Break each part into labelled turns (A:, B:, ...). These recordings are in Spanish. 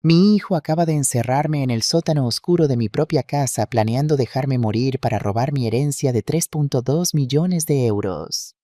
A: Mi hijo acaba de encerrarme en el sótano oscuro de mi propia casa planeando dejarme morir para robar mi herencia de 3.2 millones de euros.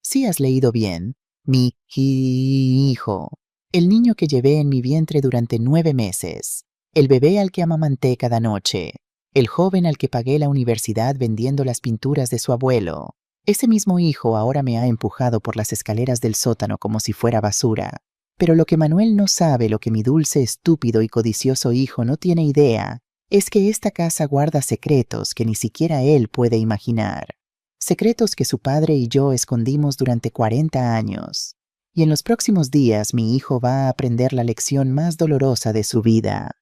A: Sí has leído bien, mi hijo, el niño que llevé en mi vientre durante 9 meses, el bebé al que amamanté cada noche, el joven al que pagué la universidad vendiendo las pinturas de su abuelo. Ese mismo hijo ahora me ha empujado por las escaleras del sótano como si fuera basura. Pero lo que Manuel no sabe, lo que mi dulce, estúpido y codicioso hijo no tiene idea, es que esta casa guarda secretos que ni siquiera él puede imaginar. Secretos que su padre y yo escondimos durante 40 años. Y en los próximos días mi hijo va a aprender la lección más dolorosa de su vida.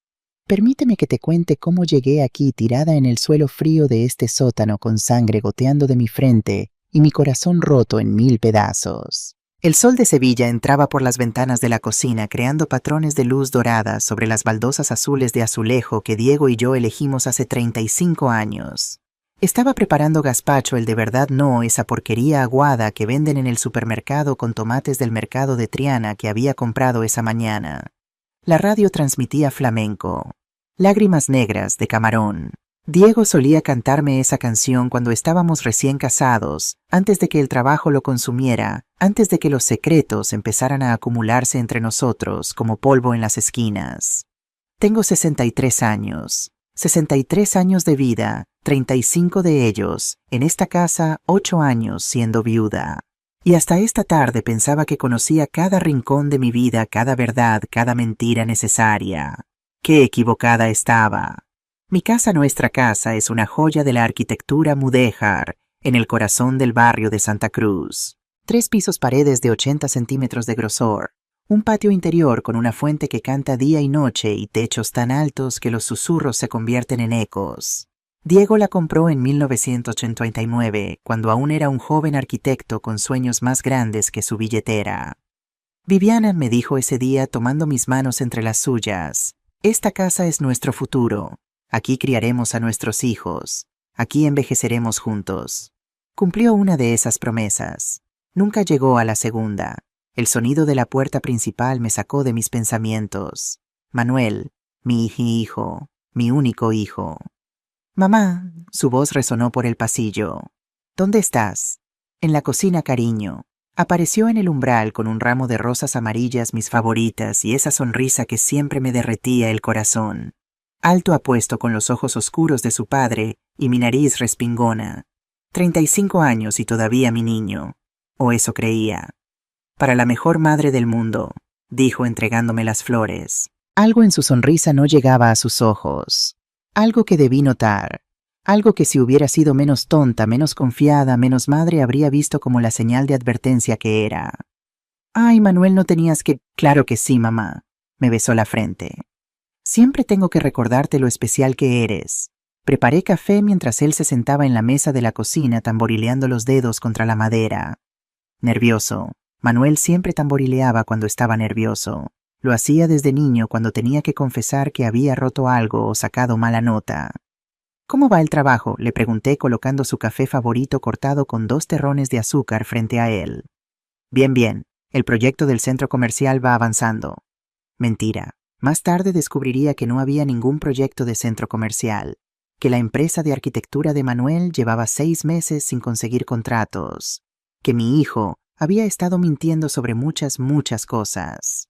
A: Permíteme que te cuente cómo llegué aquí tirada en el suelo frío de este sótano con sangre goteando de mi frente y mi corazón roto en 1000 pedazos. El sol de Sevilla entraba por las ventanas de la cocina creando patrones de luz dorada sobre las baldosas azules de azulejo que Diego y yo elegimos hace 35 años. Estaba preparando gazpacho, el de verdad no esa porquería aguada que venden en el supermercado con tomates del mercado de Triana que había comprado esa mañana. La radio transmitía flamenco. Lágrimas negras de Camarón. Diego solía cantarme esa canción cuando estábamos recién casados, antes de que el trabajo lo consumiera, antes de que los secretos empezaran a acumularse entre nosotros como polvo en las esquinas. Tengo 63 años. 63 años de vida, 35 de ellos, en esta casa 8 años siendo viuda. Y hasta esta tarde pensaba que conocía cada rincón de mi vida, cada verdad, cada mentira necesaria. ¡Qué equivocada estaba! Mi casa, nuestra casa, es una joya de la arquitectura mudéjar, en el corazón del barrio de Santa Cruz. 3 pisos, paredes de 80 centímetros de grosor, un patio interior con una fuente que canta día y noche y techos tan altos que los susurros se convierten en ecos. Diego la compró en 1989, cuando aún era un joven arquitecto con sueños más grandes que su billetera. Viviana, me dijo ese día tomando mis manos entre las suyas, esta casa es nuestro futuro. Aquí criaremos a nuestros hijos. Aquí envejeceremos juntos. Cumplió una de esas promesas. Nunca llegó a la segunda. El sonido de la puerta principal me sacó de mis pensamientos. Manuel, mi hijo, mi único hijo. Mamá, su voz resonó por el pasillo. ¿Dónde estás? En la cocina, cariño. Apareció en el umbral con un ramo de rosas amarillas, mis favoritas, y esa sonrisa que siempre me derretía el corazón. Alto apuesto con los ojos oscuros de su padre y mi nariz respingona. 35 años y todavía mi niño. O eso creía. Para la mejor madre del mundo, dijo entregándome las flores. Algo en su sonrisa no llegaba a sus ojos. Algo que debí notar. Algo que si hubiera sido menos tonta, menos confiada, menos madre habría visto como la señal de advertencia que era. Ay, Manuel, no tenías que... Claro que sí, mamá. Me besó la frente. Siempre tengo que recordarte lo especial que eres. Preparé café mientras él se sentaba en la mesa de la cocina tamborileando los dedos contra la madera. Nervioso. Manuel siempre tamborileaba cuando estaba nervioso. Lo hacía desde niño cuando tenía que confesar que había roto algo o sacado mala nota. ¿Cómo va el trabajo?, le pregunté colocando su café favorito cortado con 2 terrones de azúcar frente a él. Bien, bien. El proyecto del centro comercial va avanzando. Mentira. Más tarde descubriría que no había ningún proyecto de centro comercial, que la empresa de arquitectura de Manuel llevaba 6 meses sin conseguir contratos, que mi hijo había estado mintiendo sobre muchas cosas.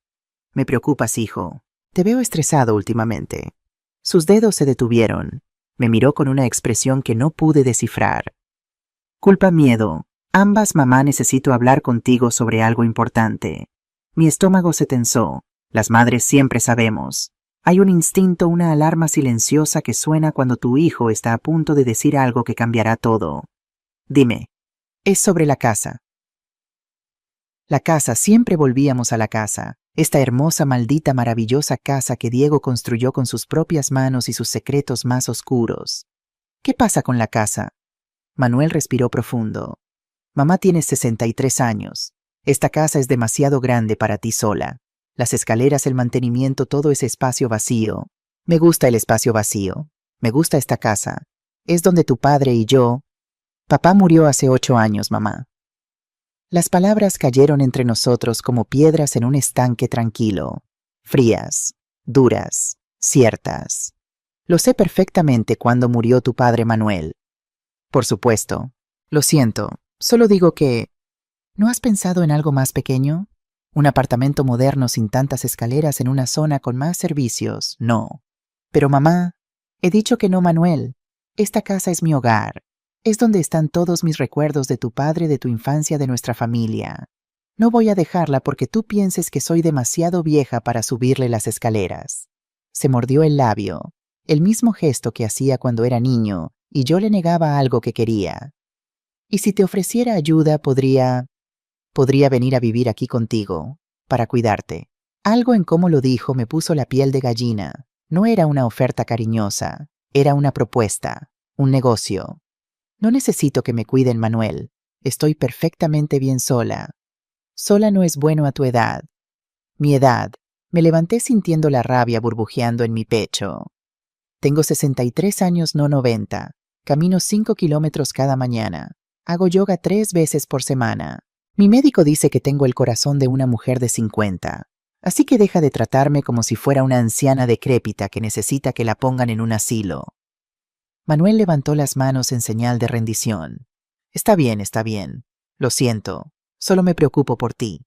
A: Me preocupas, hijo. Te veo estresado últimamente. Sus dedos se detuvieron. Me miró con una expresión que no pude descifrar. Culpa, miedo. Ambas, mamá, necesito hablar contigo sobre algo importante. Mi estómago se tensó. Las madres siempre sabemos. Hay un instinto, una alarma silenciosa que suena cuando tu hijo está a punto de decir algo que cambiará todo. Dime. Es sobre la casa. La casa, siempre volvíamos a la casa. Esta hermosa, maldita, maravillosa casa que Diego construyó con sus propias manos y sus secretos más oscuros. ¿Qué pasa con la casa? Manuel respiró profundo. Mamá, tienes 63 años. Esta casa es demasiado grande para ti sola. Las escaleras, el mantenimiento, todo ese espacio vacío. Me gusta el espacio vacío. Me gusta esta casa. Es donde tu padre y yo... Papá murió hace 8 años, mamá. Las palabras cayeron entre nosotros como piedras en un estanque tranquilo, frías. duras, ciertas. Lo sé perfectamente cuando murió tu padre Manuel. Por supuesto. Lo siento. Solo digo que... ¿No has pensado en algo más pequeño? ¿Un apartamento moderno sin tantas escaleras en una zona con más servicios? No. Pero mamá, he dicho que no, Manuel. Esta casa es mi hogar. Es donde están todos mis recuerdos de tu padre, de tu infancia, de nuestra familia. No voy a dejarla porque tú pienses que soy demasiado vieja para subirle las escaleras. Se mordió el labio, el mismo gesto que hacía cuando era niño, y yo le negaba algo que quería. Y si te ofreciera ayuda, podría venir a vivir aquí contigo, para cuidarte. Algo en cómo lo dijo me puso la piel de gallina. No era una oferta cariñosa, era una propuesta, un negocio. No necesito que me cuiden, Manuel. Estoy perfectamente bien sola. Sola no es bueno a tu edad. Mi edad. Me levanté sintiendo la rabia burbujeando en mi pecho. Tengo 63 años, no 90. Camino 5 kilómetros cada mañana. Hago yoga 3 veces por semana. Mi médico dice que tengo el corazón de una mujer de 50. Así que deja de tratarme como si fuera una anciana decrépita que necesita que la pongan en un asilo. Manuel levantó las manos en señal de rendición. Está bien, está bien. Lo siento. Solo me preocupo por ti.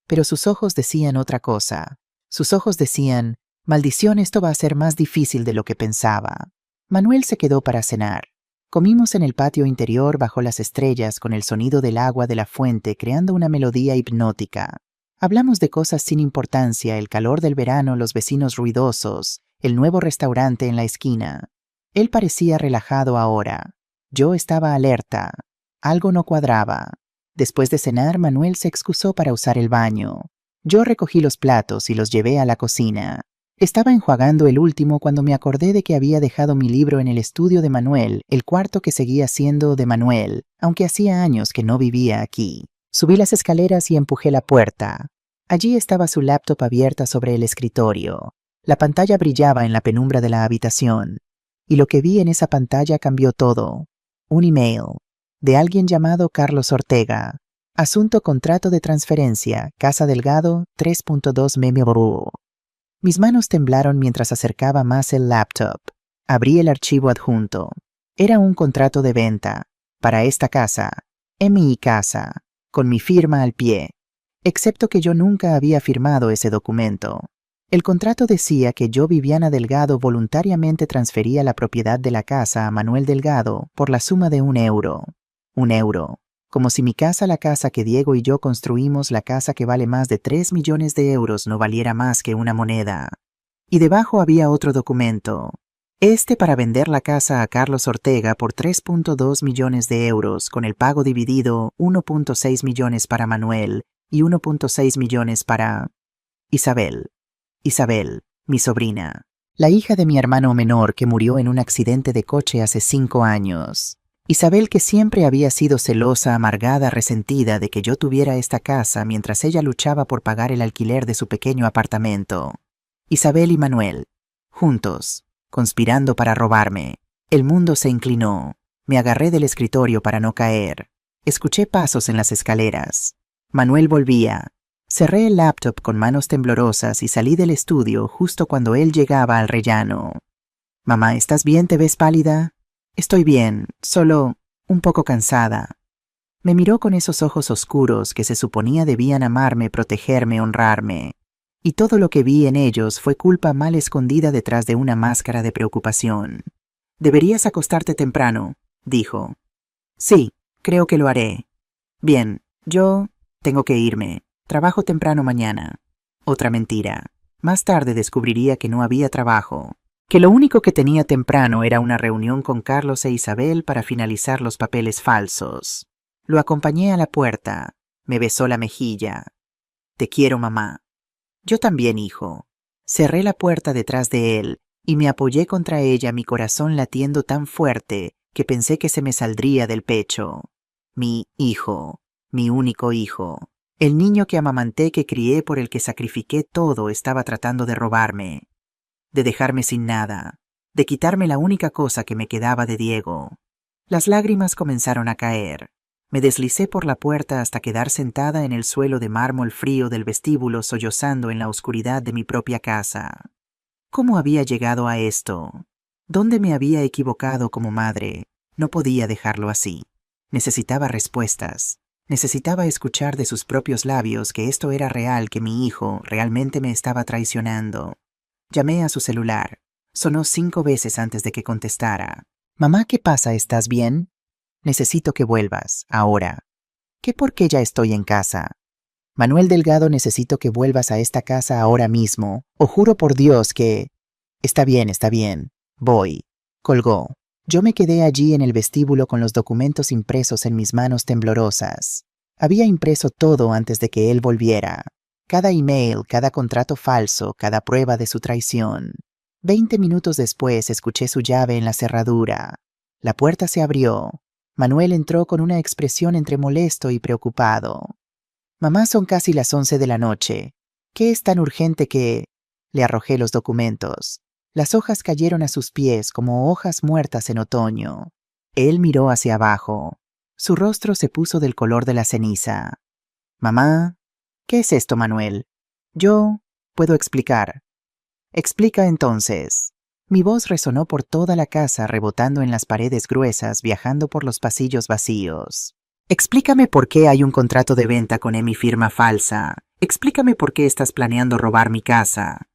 A: Pero sus ojos decían otra cosa. Sus ojos decían, maldición, esto va a ser más difícil de lo que pensaba. Manuel se quedó para cenar. Comimos en el patio interior bajo las estrellas con el sonido del agua de la fuente creando una melodía hipnótica. Hablamos de cosas sin importancia, el calor del verano, los vecinos ruidosos, el nuevo restaurante en la esquina. Él parecía relajado ahora. Yo estaba alerta. Algo no cuadraba. Después de cenar, Manuel se excusó para usar el baño. Yo recogí los platos y los llevé a la cocina. Estaba enjuagando el último cuando me acordé de que había dejado mi libro en el estudio de Manuel, el cuarto que seguía siendo de Manuel, aunque hacía años que no vivía aquí. Subí las escaleras y empujé la puerta. Allí estaba su laptop abierta sobre el escritorio. La pantalla brillaba en la penumbra de la habitación. Y lo que vi en esa pantalla cambió todo. Un email de alguien llamado Carlos Ortega. Asunto contrato de transferencia, Casa Delgado, 3.2 MB. Mis manos temblaron mientras acercaba más el laptop. Abrí el archivo adjunto. Era un contrato de venta, para esta casa, en mi casa, con mi firma al pie. Excepto que yo nunca había firmado ese documento. El contrato decía que yo, Viviana Delgado, voluntariamente transfería la propiedad de la casa a Manuel Delgado por la suma de €1. €1. Como si mi casa, la casa que Diego y yo construimos, la casa que vale más de 3 millones de euros, no valiera más que una moneda. Y debajo había otro documento. Para vender la casa a Carlos Ortega por 3.2 millones de euros, con el pago dividido 1.6 millones para Manuel y 1.6 millones para Isabel. Isabel, mi sobrina. La hija de mi hermano menor que murió en un accidente de coche hace 5 años. Isabel, que siempre había sido celosa, amargada, resentida de que yo tuviera esta casa mientras ella luchaba por pagar el alquiler de su pequeño apartamento. Isabel y Manuel, juntos, conspirando para robarme. El mundo se inclinó. Me agarré del escritorio para no caer. Escuché pasos en las escaleras. Manuel volvía. Cerré el laptop con manos temblorosas y salí del estudio justo cuando él llegaba al rellano. «Mamá, ¿estás bien? ¿Te ves pálida?» «Estoy bien, solo un poco cansada». Me miró con esos ojos oscuros que se suponía debían amarme, protegerme, honrarme. Y todo lo que vi en ellos fue culpa mal escondida detrás de una máscara de preocupación. «Deberías acostarte temprano», dijo. «Sí, creo que lo haré». «Bien, yo tengo que irme. Trabajo temprano mañana». Otra mentira. Más tarde descubriría que no había trabajo. Que lo único que tenía temprano era una reunión con Carlos e Isabel para finalizar los papeles falsos. Lo acompañé a la puerta. Me besó la mejilla. «Te quiero, mamá». «Yo también, hijo». Cerré la puerta detrás de él y me apoyé contra ella, mi corazón latiendo tan fuerte que pensé que se me saldría del pecho. Mi hijo, mi único hijo. El niño que amamanté, que crié, por el que sacrifiqué todo, estaba tratando de robarme. De dejarme sin nada, de quitarme la única cosa que me quedaba de Diego. Las lágrimas comenzaron a caer. Me deslicé por la puerta hasta quedar sentada en el suelo de mármol frío del vestíbulo, sollozando en la oscuridad de mi propia casa. ¿Cómo había llegado a esto? ¿Dónde me había equivocado como madre? No podía dejarlo así. Necesitaba respuestas. Necesitaba escuchar de sus propios labios que esto era real, que mi hijo realmente me estaba traicionando. Llamé a su celular. Sonó 5 veces antes de que contestara. Mamá, ¿qué pasa? ¿Estás bien? Necesito que vuelvas, ahora. ¿Qué por qué ya estoy en casa? Manuel Delgado, necesito que vuelvas a esta casa ahora mismo, o juro por Dios que... Está bien, voy. Colgó. Yo me quedé allí en el vestíbulo con los documentos impresos en mis manos temblorosas. Había impreso todo antes de que él volviera. Cada email, cada contrato falso, cada prueba de su traición. 20 minutos después escuché su llave en la cerradura. La puerta se abrió. Manuel entró con una expresión entre molesto y preocupado. Mamá, son casi las 11 de la noche. ¿Qué es tan urgente que...? Le arrojé los documentos. Las hojas cayeron a sus pies como hojas muertas en otoño. Él miró hacia abajo. Su rostro se puso del color de la ceniza. Mamá, ¿qué es esto, Manuel? Yo puedo explicar. Explica entonces. Mi voz resonó por toda la casa, rebotando en las paredes gruesas, viajando por los pasillos vacíos. Explícame por qué hay un contrato de venta con mi firma falsa. Explícame por qué estás planeando robar mi casa.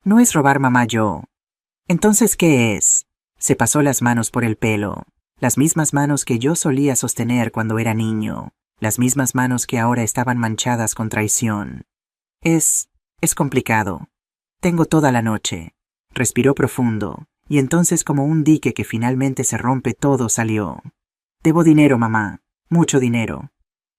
A: No es robar, mamá, yo. Entonces, ¿qué es? Se pasó las manos por el pelo, las mismas manos que yo solía sostener cuando era niño, las mismas manos que ahora estaban manchadas con traición. Es complicado. Tengo toda la noche. Respiró profundo, y entonces, como un dique que finalmente se rompe, todo salió. Debo dinero, mamá, mucho dinero.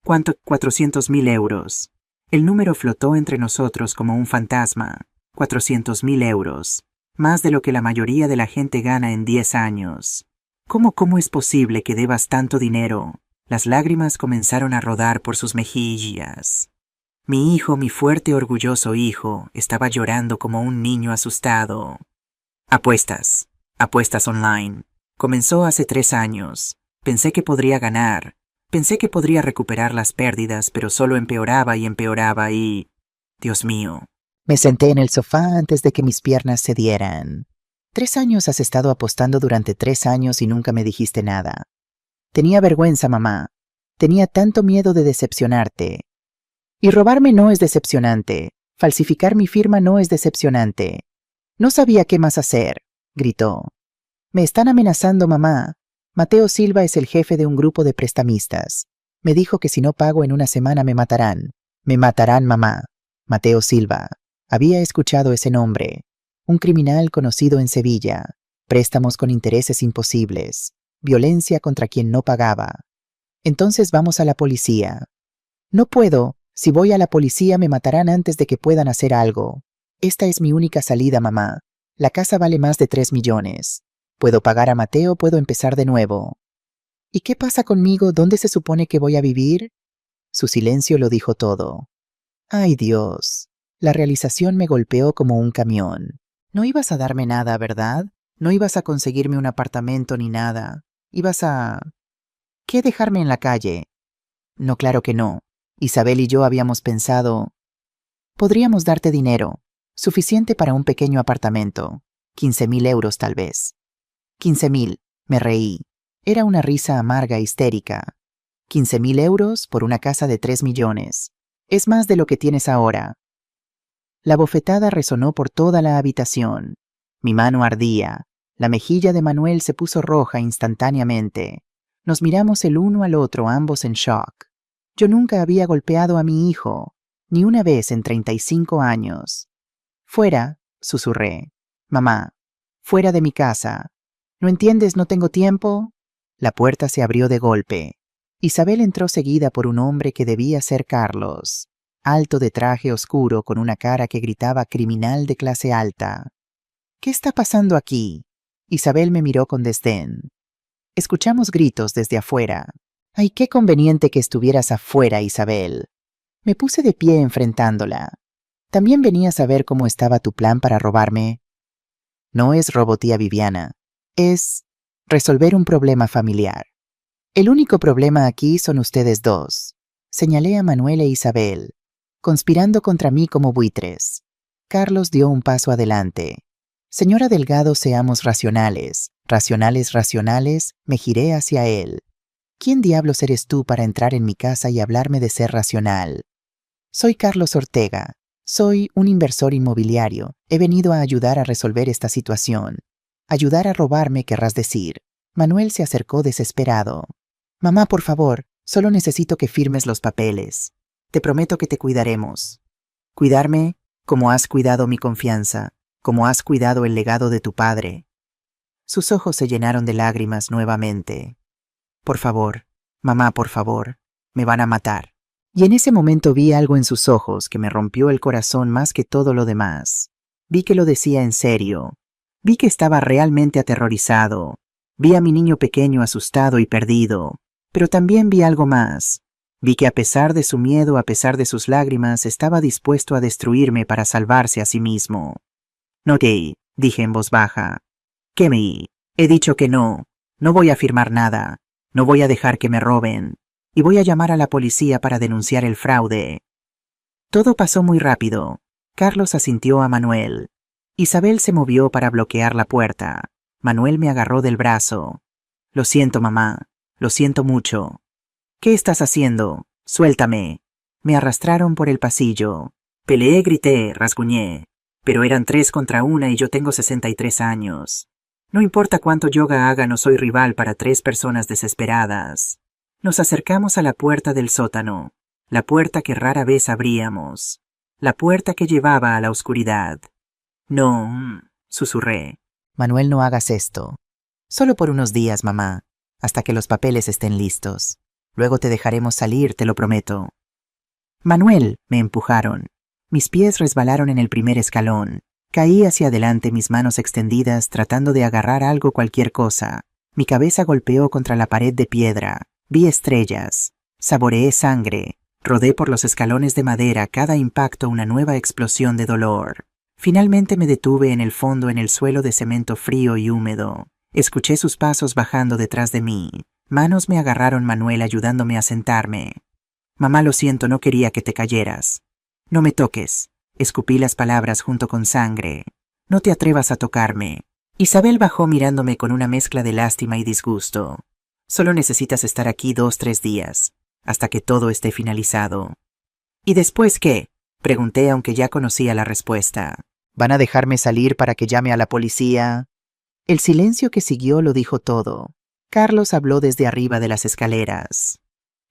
A: ¿Cuánto? 400.000 euros. El número flotó entre nosotros como un fantasma. 400.000 euros. Más de lo que la mayoría de la gente gana en 10 años. ¿Cómo es posible que debas tanto dinero? Las lágrimas comenzaron a rodar por sus mejillas. Mi hijo, mi fuerte, orgulloso hijo, estaba llorando como un niño asustado. Apuestas online. Comenzó hace 3 años. Pensé que podría ganar. Pensé que podría recuperar las pérdidas, pero solo empeoraba y... Dios mío. Me senté en el sofá antes de que mis piernas cedieran. 3 años has estado apostando durante 3 años y nunca me dijiste nada. Tenía vergüenza, mamá. Tenía tanto miedo de decepcionarte. Y robarme no es decepcionante. Falsificar mi firma no es decepcionante. No sabía qué más hacer, gritó. Me están amenazando, mamá. Mateo Silva es el jefe de un grupo de prestamistas. Me dijo que si no pago en una semana me matarán. Me matarán, mamá. Mateo Silva. Había escuchado ese nombre. Un criminal conocido en Sevilla. Préstamos con intereses imposibles. Violencia contra quien no pagaba. Entonces vamos a la policía. No puedo. Si voy a la policía me matarán antes de que puedan hacer algo. Esta es mi única salida, mamá. La casa vale más de 3 millones. Puedo pagar a Mateo, puedo empezar de nuevo. ¿Y qué pasa conmigo? ¿Dónde se supone que voy a vivir? Su silencio lo dijo todo. ¡Ay, Dios! La realización me golpeó como un camión. No ibas a darme nada, ¿verdad? No ibas a conseguirme un apartamento ni nada. Ibas a... ¿Qué, dejarme en la calle? No, claro que no. Isabel y yo habíamos pensado... Podríamos darte dinero, suficiente para un pequeño apartamento. 15.000 euros tal vez. 15.000, me reí. Era una risa amarga, histérica. 15.000 euros por una casa de 3 millones. Es más de lo que tienes ahora. La bofetada resonó por toda la habitación. Mi mano ardía. La mejilla de Manuel se puso roja instantáneamente. Nos miramos el uno al otro, ambos en shock. Yo nunca había golpeado a mi hijo, ni una vez en 35 años. Fuera, susurré. Mamá, fuera de mi casa. ¿No entiendes? ¿No tengo tiempo? La puerta se abrió de golpe. Isabel entró seguida por un hombre que debía ser Carlos, alto, de traje oscuro, con una cara que gritaba criminal de clase alta. ¿Qué está pasando aquí? Isabel me miró con desdén. Escuchamos gritos desde afuera. ¡Ay, qué conveniente que estuvieras afuera, Isabel! Me puse de pie enfrentándola. ¿También venías a ver cómo estaba tu plan para robarme? No es robo, tía Viviana. Es resolver un problema familiar. El único problema aquí son ustedes dos. Señalé a Manuel e Isabel, conspirando contra mí como buitres. Carlos dio un paso adelante. Señora Delgado, seamos racionales. Racionales, racionales, me giré hacia él. ¿Quién diablos eres tú para entrar en mi casa y hablarme de ser racional? Soy Carlos Ortega. Soy un inversor inmobiliario. He venido a ayudar a resolver esta situación. Ayudar a robarme, querrás decir. Manuel se acercó desesperado. Mamá, por favor, solo necesito que firmes los papeles. Te prometo que te cuidaremos. ¿Cuidarme? Como has cuidado mi confianza, como has cuidado el legado de tu padre. Sus ojos se llenaron de lágrimas nuevamente. Por favor, mamá, por favor, me van a matar. Y en ese momento vi algo en sus ojos que me rompió el corazón más que todo lo demás. Vi que lo decía en serio. Vi que estaba realmente aterrorizado. Vi a mi niño pequeño asustado y perdido. Pero también vi algo más. Vi que a pesar de su miedo, a pesar de sus lágrimas, estaba dispuesto a destruirme para salvarse a sí mismo. No te, dije en voz baja. ¿Qué me? He dicho que no. No voy a firmar nada. No voy a dejar que me roben. Y voy a llamar a la policía para denunciar el fraude. Todo pasó muy rápido. Carlos asintió a Manuel. Isabel se movió para bloquear la puerta. Manuel me agarró del brazo. Lo siento, mamá. Lo siento mucho. ¿Qué estás haciendo? Suéltame. Me arrastraron por el pasillo. Peleé, grité, rasguñé. Pero eran 3 contra 1 y yo tengo 63 años. No importa cuánto yoga haga, no soy rival para 3 personas desesperadas. Nos acercamos a la puerta del sótano, la puerta que rara vez abríamos, la puerta que llevaba a la oscuridad. No, susurré. Manuel, no hagas esto. Solo por unos días, mamá, hasta que los papeles estén listos. Luego te dejaremos salir, te lo prometo. Manuel, me empujaron. Mis pies resbalaron en el primer escalón. Caí hacia adelante, mis manos extendidas, tratando de agarrar algo, cualquier cosa. Mi cabeza golpeó contra la pared de piedra. Vi estrellas. Saboreé sangre. Rodé por los escalones de madera, cada impacto una nueva explosión de dolor. Finalmente me detuve en el fondo, en el suelo de cemento frío y húmedo. Escuché sus pasos bajando detrás de mí. Manos me agarraron, Manuel, ayudándome a sentarme. Mamá, lo siento, no quería que te cayeras. No me toques. Escupí las palabras junto con sangre. No te atrevas a tocarme. Isabel bajó mirándome con una mezcla de lástima y disgusto. Solo necesitas estar aquí 2-3 días, hasta que todo esté finalizado. ¿Y después qué? Pregunté, aunque ya conocía la respuesta. ¿Van a dejarme salir para que llame a la policía? El silencio que siguió lo dijo todo. Carlos habló desde arriba de las escaleras.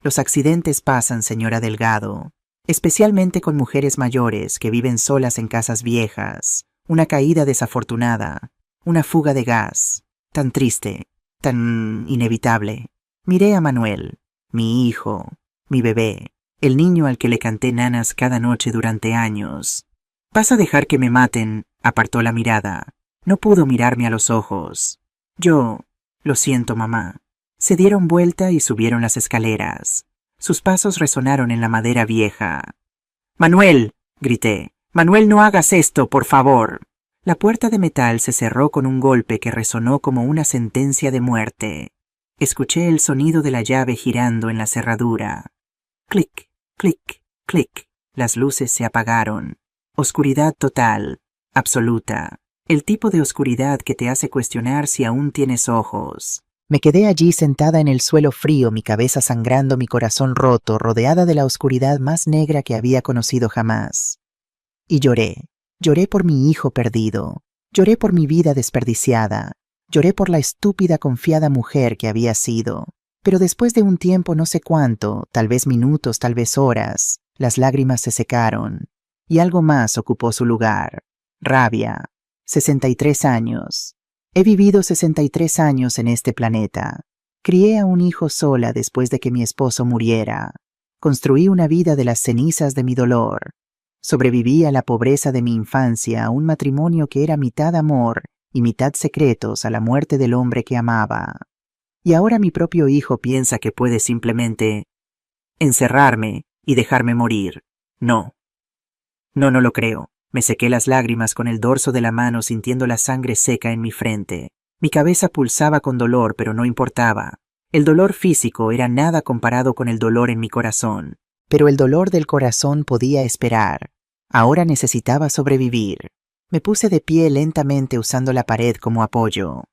A: Los accidentes pasan, señora Delgado, especialmente con mujeres mayores que viven solas en casas viejas. Una caída desafortunada, una fuga de gas. Tan triste, tan inevitable. Miré a Manuel, mi hijo, mi bebé, el niño al que le canté nanas cada noche durante años. ¿Vas a dejar que me maten? Apartó la mirada. No pudo mirarme a los ojos. Lo siento, mamá. Se dieron vuelta y subieron las escaleras. Sus pasos resonaron en la madera vieja. ¡Manuel!, grité. ¡Manuel, no hagas esto, por favor! La puerta de metal se cerró con un golpe que resonó como una sentencia de muerte. Escuché el sonido de la llave girando en la cerradura. Clic, clic, clic. Las luces se apagaron. Oscuridad total, absoluta. El tipo de oscuridad que te hace cuestionar si aún tienes ojos. Me quedé allí sentada en el suelo frío, mi cabeza sangrando, mi corazón roto, rodeada de la oscuridad más negra que había conocido jamás. Y lloré. Lloré por mi hijo perdido. Lloré por mi vida desperdiciada. Lloré por la estúpida, confiada mujer que había sido. Pero después de un tiempo, no sé cuánto, tal vez minutos, tal vez horas, las lágrimas se secaron. Y algo más ocupó su lugar. Rabia. 63 años. He vivido 63 años en este planeta. Crié a un hijo sola después de que mi esposo muriera. Construí una vida de las cenizas de mi dolor. Sobreviví a la pobreza de mi infancia, a un matrimonio que era mitad amor y mitad secretos, a la muerte del hombre que amaba. Y ahora mi propio hijo piensa que puede simplemente encerrarme y dejarme morir. No. No lo creo. Me sequé las lágrimas con el dorso de la mano, sintiendo la sangre seca en mi frente. Mi cabeza pulsaba con dolor, pero no importaba. El dolor físico era nada comparado con el dolor en mi corazón. Pero el dolor del corazón podía esperar. Ahora necesitaba sobrevivir. Me puse de pie lentamente usando la pared como apoyo.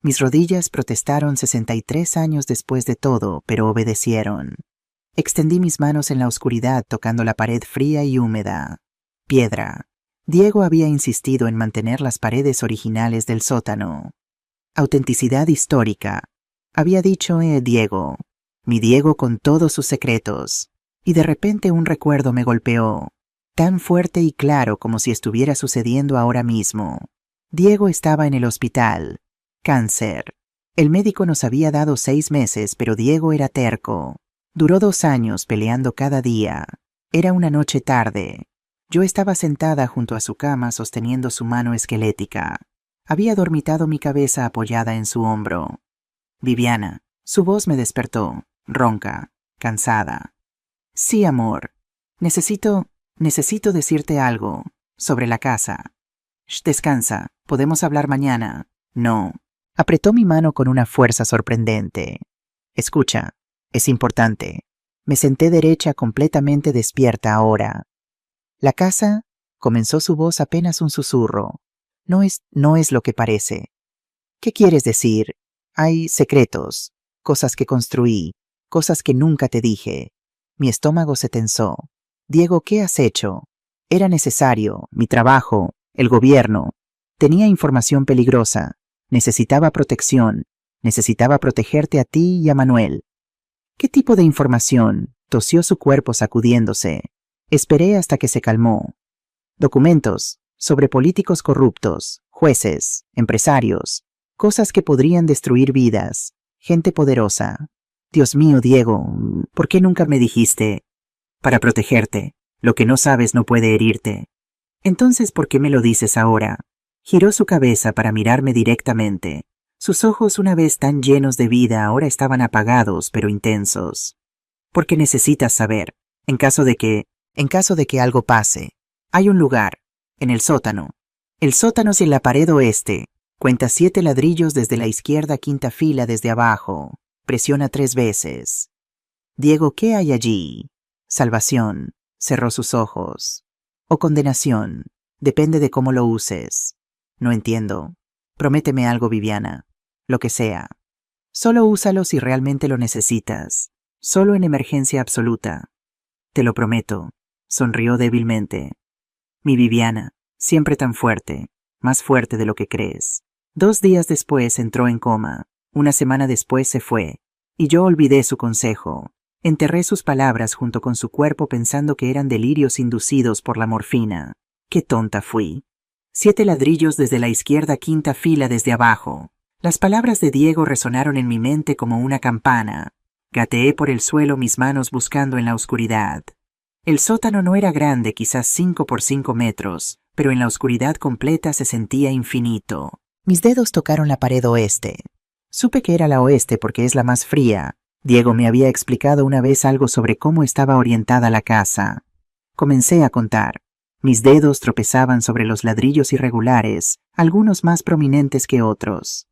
A: Mis rodillas protestaron 63 años después de todo, pero obedecieron. Extendí mis manos en la oscuridad tocando la pared fría y húmeda. Piedra. Diego había insistido en mantener las paredes originales del sótano. Autenticidad histórica. Había dicho, Diego. Mi Diego con todos sus secretos. Y de repente un recuerdo me golpeó. Tan fuerte y claro como si estuviera sucediendo ahora mismo. Diego estaba en el hospital. Cáncer. El médico nos había dado 6 meses, pero Diego era terco. Duró 2 años peleando cada día. Era una noche tarde. Yo estaba sentada junto a su cama sosteniendo su mano esquelética. Había dormitado mi cabeza apoyada en su hombro. Viviana. Su voz me despertó, ronca, cansada. Sí, amor. Necesito decirte algo. Sobre la casa. Shh, descansa. Podemos hablar mañana. No. Apretó mi mano con una fuerza sorprendente. Escucha. Es importante. Me senté derecha completamente despierta ahora. La casa, comenzó su voz apenas un susurro. No es lo que parece. ¿Qué quieres decir? Hay secretos, cosas que construí, cosas que nunca te dije. Mi estómago se tensó. Diego, ¿qué has hecho? Era necesario, mi trabajo, el gobierno. Tenía información peligrosa. Necesitaba protección. Necesitaba protegerte a ti y a Manuel. ¿Qué tipo de información? Tosió su cuerpo sacudiéndose. Esperé hasta que se calmó. Documentos sobre políticos corruptos, jueces, empresarios, cosas que podrían destruir vidas, gente poderosa. Dios mío, Diego, ¿por qué nunca me dijiste? Para protegerte. Lo que no sabes no puede herirte. Entonces, ¿por qué me lo dices ahora? Giró su cabeza para mirarme directamente. Sus ojos, una vez tan llenos de vida, ahora estaban apagados pero intensos. Porque necesitas saber, en caso de que algo pase. Hay un lugar, en el sótano. El sótano es en la pared oeste. Cuenta 7 ladrillos desde la izquierda, 5ª fila desde abajo. Presiona 3 veces. Diego, ¿qué hay allí? Salvación. Cerró sus ojos. O condenación. Depende de cómo lo uses. No entiendo. Prométeme algo, Viviana. Lo que sea. Solo úsalo si realmente lo necesitas. Solo en emergencia absoluta. Te lo prometo. Sonrió débilmente. Mi Viviana, siempre tan fuerte, más fuerte de lo que crees. 2 días después entró en coma. 1 semana después se fue. Y yo olvidé su consejo. Enterré sus palabras junto con su cuerpo pensando que eran delirios inducidos por la morfina. ¡Qué tonta fui! 7 ladrillos desde la izquierda, 5ª fila desde abajo. Las palabras de Diego resonaron en mi mente como una campana. Gateé por el suelo mis manos buscando en la oscuridad. El sótano no era grande, quizás 5 por 5 metros, pero en la oscuridad completa se sentía infinito. Mis dedos tocaron la pared oeste. Supe que era la oeste porque es la más fría. Diego me había explicado una vez algo sobre cómo estaba orientada la casa. Comencé a contar. Mis dedos tropezaban sobre los ladrillos irregulares, algunos más prominentes que otros.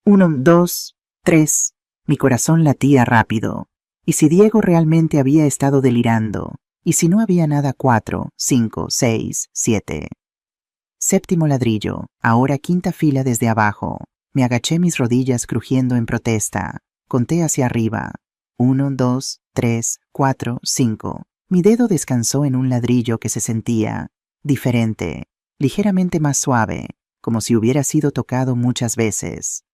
A: 1, 2, 3. Mi corazón latía rápido. ¿Y si Diego realmente había estado delirando? ¿Y si no había nada? 4, 5, 6, 7. 7º ladrillo, ahora 5ª fila desde abajo. Me agaché, mis rodillas crujiendo en protesta. Conté hacia arriba. 1, 2, 3, 4, 5. Mi dedo descansó en un ladrillo que se sentía diferente, ligeramente más suave, como si hubiera sido tocado muchas veces.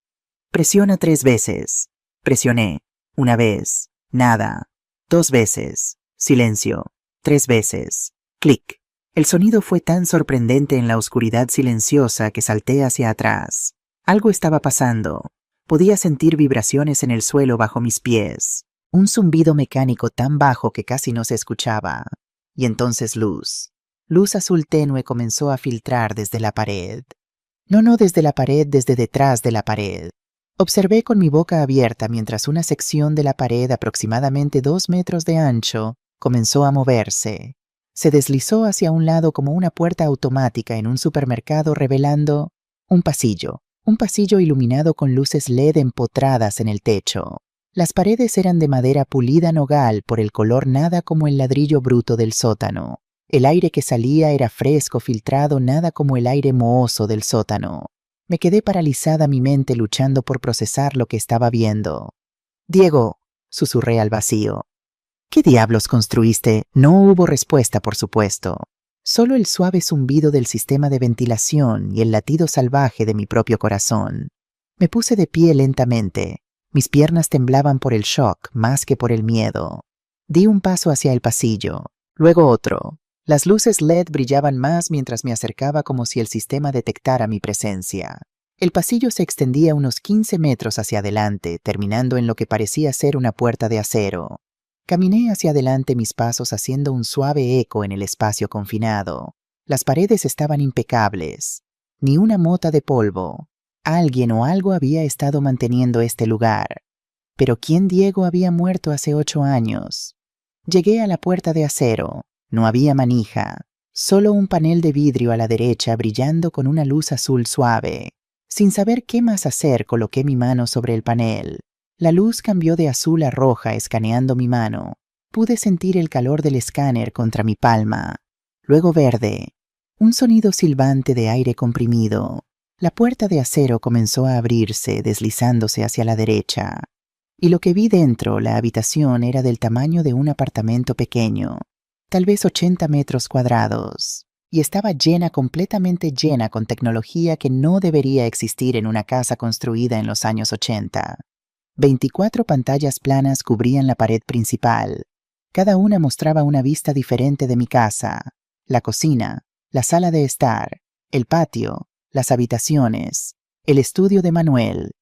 A: Presiona 3 veces. Presioné. 1 vez. Nada. 2 veces. Silencio. 3 veces. Clic. El sonido fue tan sorprendente en la oscuridad silenciosa que salté hacia atrás. Algo estaba pasando. Podía sentir vibraciones en el suelo bajo mis pies. Un zumbido mecánico tan bajo que casi no se escuchaba. Y entonces luz. Luz azul tenue comenzó a filtrar desde la pared. No desde la pared, desde detrás de la pared. Observé con mi boca abierta mientras una sección de la pared aproximadamente 2 metros de ancho comenzó a moverse. Se deslizó hacia un lado como una puerta automática en un supermercado, revelando un pasillo iluminado con luces LED empotradas en el techo. Las paredes eran de madera pulida nogal por el color, nada como el ladrillo bruto del sótano. El aire que salía era fresco, filtrado, nada como el aire mohoso del sótano. Me quedé paralizada, mi mente luchando por procesar lo que estaba viendo. «Diego», susurré al vacío. «¿Qué diablos construiste?» No hubo respuesta, por supuesto. Solo el suave zumbido del sistema de ventilación y el latido salvaje de mi propio corazón. Me puse de pie lentamente. Mis piernas temblaban por el shock más que por el miedo. Di un paso hacia el pasillo, luego otro. Las luces LED brillaban más mientras me acercaba, como si el sistema detectara mi presencia. El pasillo se extendía unos 15 metros hacia adelante, terminando en lo que parecía ser una puerta de acero. Caminé hacia adelante, mis pasos haciendo un suave eco en el espacio confinado. Las paredes estaban impecables. Ni una mota de polvo. Alguien o algo había estado manteniendo este lugar. Pero ¿quién? Diego había muerto hace 8 años. Llegué a la puerta de acero. No había manija. Solo un panel de vidrio a la derecha brillando con una luz azul suave. Sin saber qué más hacer, coloqué mi mano sobre el panel. La luz cambió de azul a roja, escaneando mi mano. Pude sentir el calor del escáner contra mi palma. Luego verde. Un sonido silbante de aire comprimido. La puerta de acero comenzó a abrirse, deslizándose hacia la derecha. Y lo que vi dentro, la habitación, era del tamaño de un apartamento pequeño. Tal vez 80 metros cuadrados. Y estaba llena, completamente llena, con tecnología que no debería existir en una casa construida en los años 80. 24 pantallas planas cubrían la pared principal. Cada una mostraba una vista diferente de mi casa. La cocina, la sala de estar, el patio, las habitaciones, el estudio de Manuel.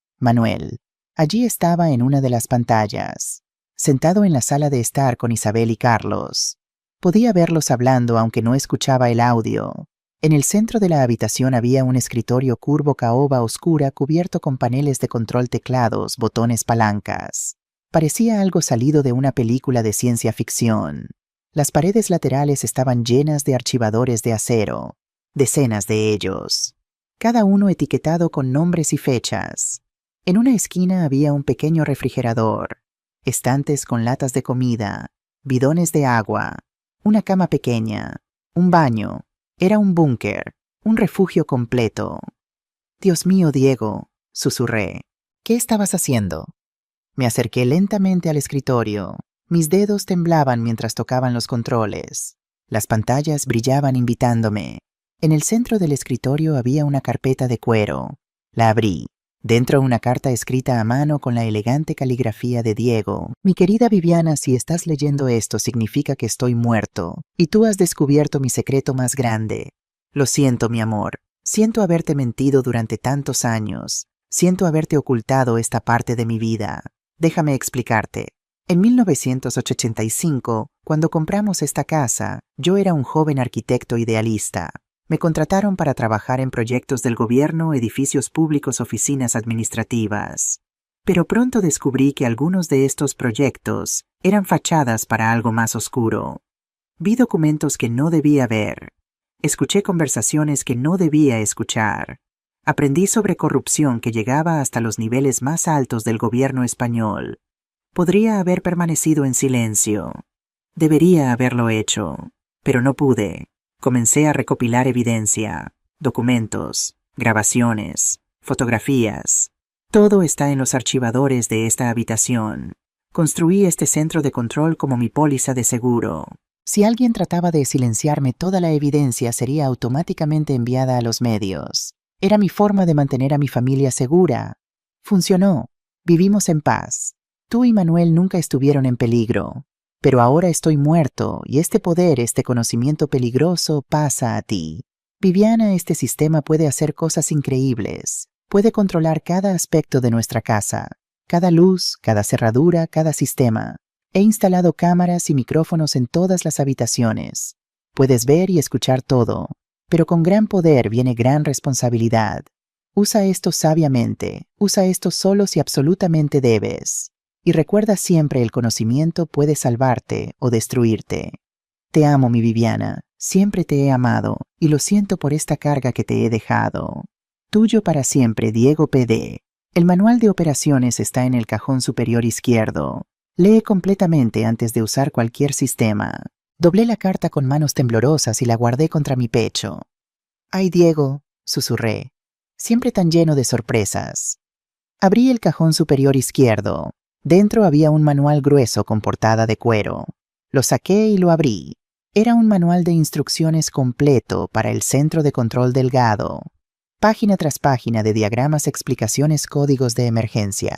A: Allí estaba en una de las pantallas, sentado en la sala de estar con Isabel y Carlos. Podía verlos hablando, aunque no escuchaba el audio. En el centro de la habitación había un escritorio curvo, caoba oscura, cubierto con paneles de control, teclados, botones, palancas. Parecía algo salido de una película de ciencia ficción. Las paredes laterales estaban llenas de archivadores de acero, decenas de ellos, cada uno etiquetado con nombres y fechas. En una esquina había un pequeño refrigerador, estantes con latas de comida, bidones de agua, una cama pequeña, un baño. Era un búnker, un refugio completo. «Dios mío, Diego», susurré. «¿Qué estabas haciendo?» Me acerqué lentamente al escritorio. Mis dedos temblaban mientras tocaban los controles. Las pantallas brillaban invitándome. En el centro del escritorio había una carpeta de cuero. La abrí. Dentro una carta escrita a mano con la elegante caligrafía de Diego. «Mi querida Viviana, si estás leyendo esto significa que estoy muerto, y tú has descubierto mi secreto más grande. Lo siento, mi amor. Siento haberte mentido durante tantos años. Siento haberte ocultado esta parte de mi vida. Déjame explicarte. En 1985, cuando compramos esta casa, yo era un joven arquitecto idealista. Me contrataron para trabajar en proyectos del gobierno, edificios públicos, oficinas administrativas. Pero pronto descubrí que algunos de estos proyectos eran fachadas para algo más oscuro. Vi documentos que no debía ver. Escuché conversaciones que no debía escuchar. Aprendí sobre corrupción que llegaba hasta los niveles más altos del gobierno español. Podría haber permanecido en silencio. Debería haberlo hecho, pero no pude. Comencé a recopilar evidencia, documentos, grabaciones, fotografías. Todo está en los archivadores de esta habitación. Construí este centro de control como mi póliza de seguro. Si alguien trataba de silenciarme, toda la evidencia sería automáticamente enviada a los medios. Era mi forma de mantener a mi familia segura. Funcionó. Vivimos en paz. Tú y Manuel nunca estuvieron en peligro. Pero ahora estoy muerto y este poder, este conocimiento peligroso pasa a ti. Viviana, este sistema puede hacer cosas increíbles. Puede controlar cada aspecto de nuestra casa. Cada luz, cada cerradura, cada sistema. He instalado cámaras y micrófonos en todas las habitaciones. Puedes ver y escuchar todo. Pero con gran poder viene gran responsabilidad. Usa esto sabiamente. Usa esto solo si absolutamente debes. Y recuerda siempre, el conocimiento puede salvarte o destruirte. Te amo, mi Viviana. Siempre te he amado y lo siento por esta carga que te he dejado. Tuyo para siempre, Diego PD. El manual de operaciones está en el cajón superior izquierdo. Lee completamente antes de usar cualquier sistema. Doblé la carta con manos temblorosas y la guardé contra mi pecho. «Ay, Diego», susurré, siempre tan lleno de sorpresas. Abrí el cajón superior izquierdo. Dentro había un manual grueso con portada de cuero. Lo saqué y lo abrí. Era un manual de instrucciones completo para el centro de control delgado. Página tras página de diagramas, explicaciones, códigos de emergencia.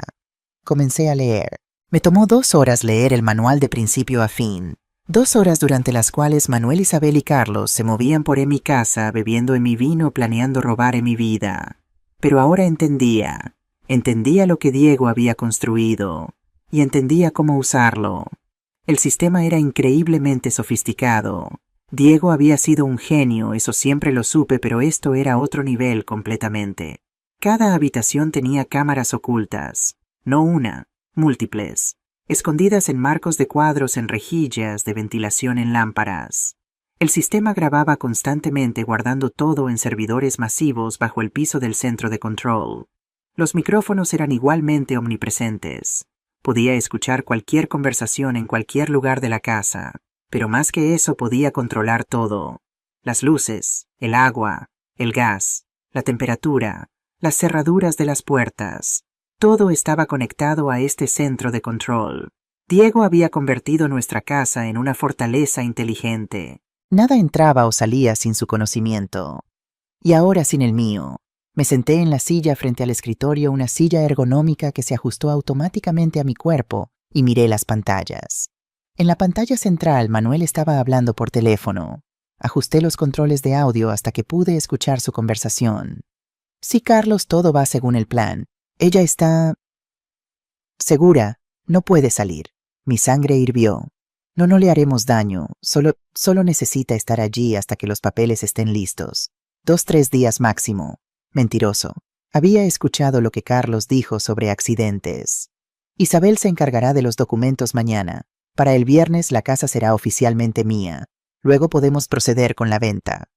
A: Comencé a leer. Me tomó 2 horas leer el manual de principio a fin. 2 horas durante las cuales Manuel, Isabel y Carlos se movían por mi casa, bebiendo en mi vino, planeando robar en mi vida. Pero ahora entendía. Entendía lo que Diego había construido. Y entendía cómo usarlo. El sistema era increíblemente sofisticado. Diego había sido un genio, eso siempre lo supe, pero esto era otro nivel completamente. Cada habitación tenía cámaras ocultas. No una, múltiples. Escondidas en marcos de cuadros, en rejillas de ventilación, en lámparas. El sistema grababa constantemente, guardando todo en servidores masivos bajo el piso del centro de control. Los micrófonos eran igualmente omnipresentes. Podía escuchar cualquier conversación en cualquier lugar de la casa, pero más que eso podía controlar todo. Las luces, el agua, el gas, la temperatura, las cerraduras de las puertas. Todo estaba conectado a este centro de control. Diego había convertido nuestra casa en una fortaleza inteligente. Nada entraba o salía sin su conocimiento. Y ahora sin el mío. Me senté en la silla frente al escritorio, una silla ergonómica que se ajustó automáticamente a mi cuerpo, y miré las pantallas. En la pantalla central, Manuel estaba hablando por teléfono. Ajusté los controles de audio hasta que pude escuchar su conversación. Sí, Carlos, todo va según el plan. Ella está segura, no puede salir. Mi sangre hirvió. No le haremos daño, solo necesita estar allí hasta que los papeles estén listos. 2-3 días máximo. Mentiroso. Había escuchado lo que Carlos dijo sobre accidentes. Isabel se encargará de los documentos mañana. Para el viernes la casa será oficialmente mía. Luego podemos proceder con la venta.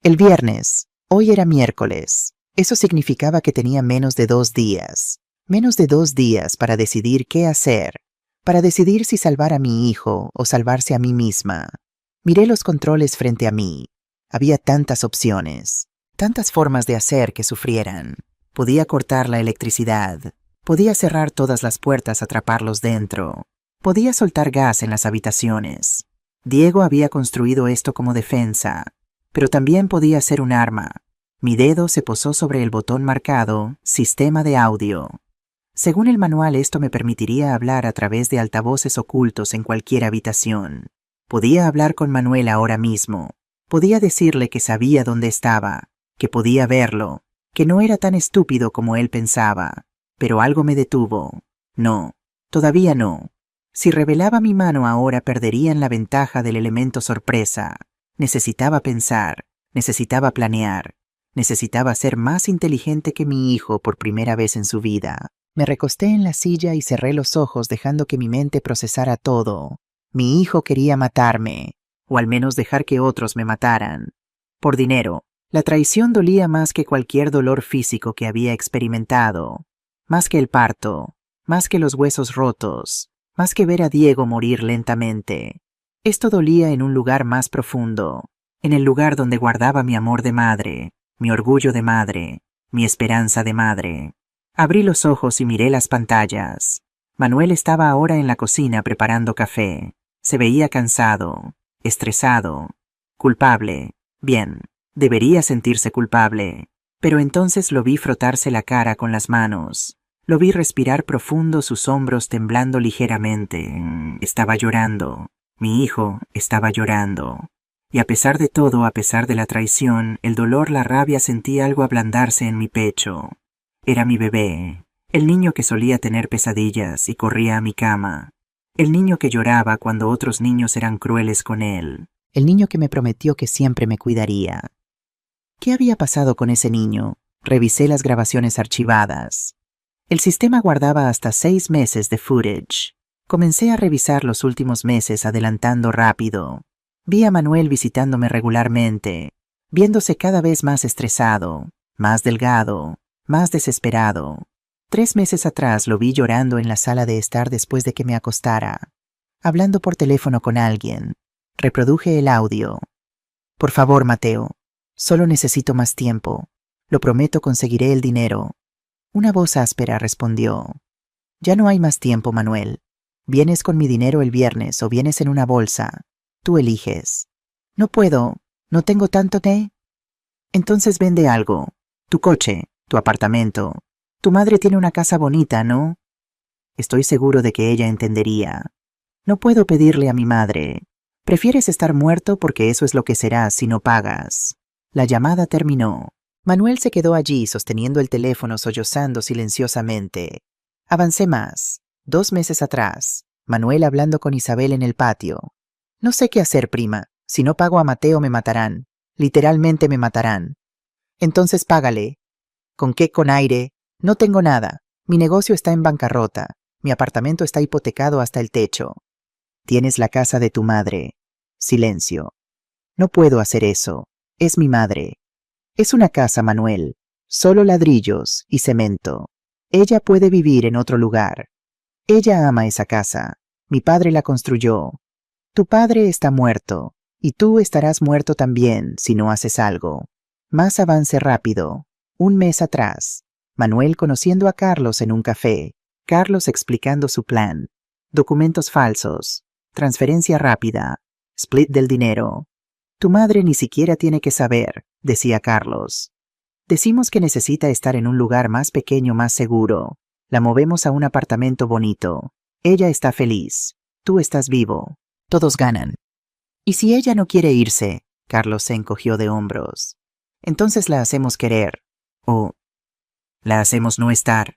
A: El viernes. Hoy era miércoles. Eso significaba que tenía menos de 2 días. Menos de 2 días para decidir qué hacer. Para decidir si salvar a mi hijo o salvarse a mí misma. Miré los controles frente a mí. Había tantas opciones. Tantas formas de hacer que sufrieran. Podía cortar la electricidad. Podía cerrar todas las puertas, atraparlos dentro. Podía soltar gas en las habitaciones. Diego había construido esto como defensa, pero también podía ser un arma. Mi dedo se posó sobre el botón marcado Sistema de audio. Según el manual, esto me permitiría hablar a través de altavoces ocultos en cualquier habitación. Podía hablar con Manuel ahora mismo. Podía decirle que sabía dónde estaba, que podía verlo, que no era tan estúpido como él pensaba. Pero algo me detuvo. No, todavía no. Si revelaba mi mano ahora, perderían la ventaja del elemento sorpresa. Necesitaba pensar, necesitaba planear, necesitaba ser más inteligente que mi hijo por primera vez en su vida. Me recosté en la silla y cerré los ojos, dejando que mi mente procesara todo. Mi hijo quería matarme, o al menos dejar que otros me mataran. Por dinero. La traición dolía más que cualquier dolor físico que había experimentado. Más que el parto, más que los huesos rotos, más que ver a Diego morir lentamente. Esto dolía en un lugar más profundo, en el lugar donde guardaba mi amor de madre, mi orgullo de madre, mi esperanza de madre. Abrí los ojos y miré las pantallas. Manuel estaba ahora en la cocina preparando café. Se veía cansado, estresado, culpable. Bien, debería sentirse culpable. Pero entonces lo vi frotarse la cara con las manos. Lo vi respirar profundo, sus hombros temblando ligeramente. Estaba llorando. Mi hijo estaba llorando. Y a pesar de todo, a pesar de la traición, el dolor, la rabia, sentí algo ablandarse en mi pecho. Era mi bebé, el niño que solía tener pesadillas y corría a mi cama. El niño que lloraba cuando otros niños eran crueles con él. El niño que me prometió que siempre me cuidaría. ¿Qué había pasado con ese niño? Revisé las grabaciones archivadas. El sistema guardaba hasta 6 meses de footage. Comencé a revisar los últimos meses, adelantando rápido. Vi a Manuel visitándome regularmente, viéndose cada vez más estresado, más delgado, más desesperado. 3 meses atrás lo vi llorando en la sala de estar después de que me acostara. hablando por teléfono con alguien. Reproduje el audio. Por favor, Mateo. Solo necesito más tiempo. Lo prometo, conseguiré el dinero. Una voz áspera respondió. Ya no hay más tiempo, Manuel. Vienes con mi dinero el viernes o vienes en una bolsa. Tú eliges. No puedo. No tengo tanto de... Entonces vende algo. Tu coche, tu apartamento. Tu madre tiene una casa bonita, ¿no? Estoy seguro de que ella entendería. No puedo pedirle a mi madre. Prefieres estar muerto porque eso es lo que serás si no pagas. La llamada terminó. Manuel se quedó allí sosteniendo el teléfono, sollozando silenciosamente. Avancé más. 2 meses atrás. Manuel hablando con Isabel en el patio. No sé qué hacer, prima. Si no pago a Mateo me matarán. Literalmente me matarán. Entonces págale. ¿Con qué? Con aire. No tengo nada. Mi negocio está en bancarrota. Mi apartamento está hipotecado hasta el techo. Tienes la casa de tu madre. Silencio. No puedo hacer eso. Es mi madre. Es una casa, Manuel. Solo ladrillos y cemento. Ella puede vivir en otro lugar. Ella ama esa casa. Mi padre la construyó. Tu padre está muerto. Y tú estarás muerto también si no haces algo. Más avance rápido. 1 mes atrás. Manuel conociendo a Carlos en un café. Carlos explicando su plan. Documentos falsos. Transferencia rápida. Split del dinero. Tu madre ni siquiera tiene que saber, decía Carlos. Decimos que necesita estar en un lugar más pequeño, más seguro. La movemos a un apartamento bonito. Ella está feliz. Tú estás vivo. Todos ganan. ¿Y si ella no quiere irse? Carlos se encogió de hombros. Entonces la hacemos querer. O la hacemos no estar.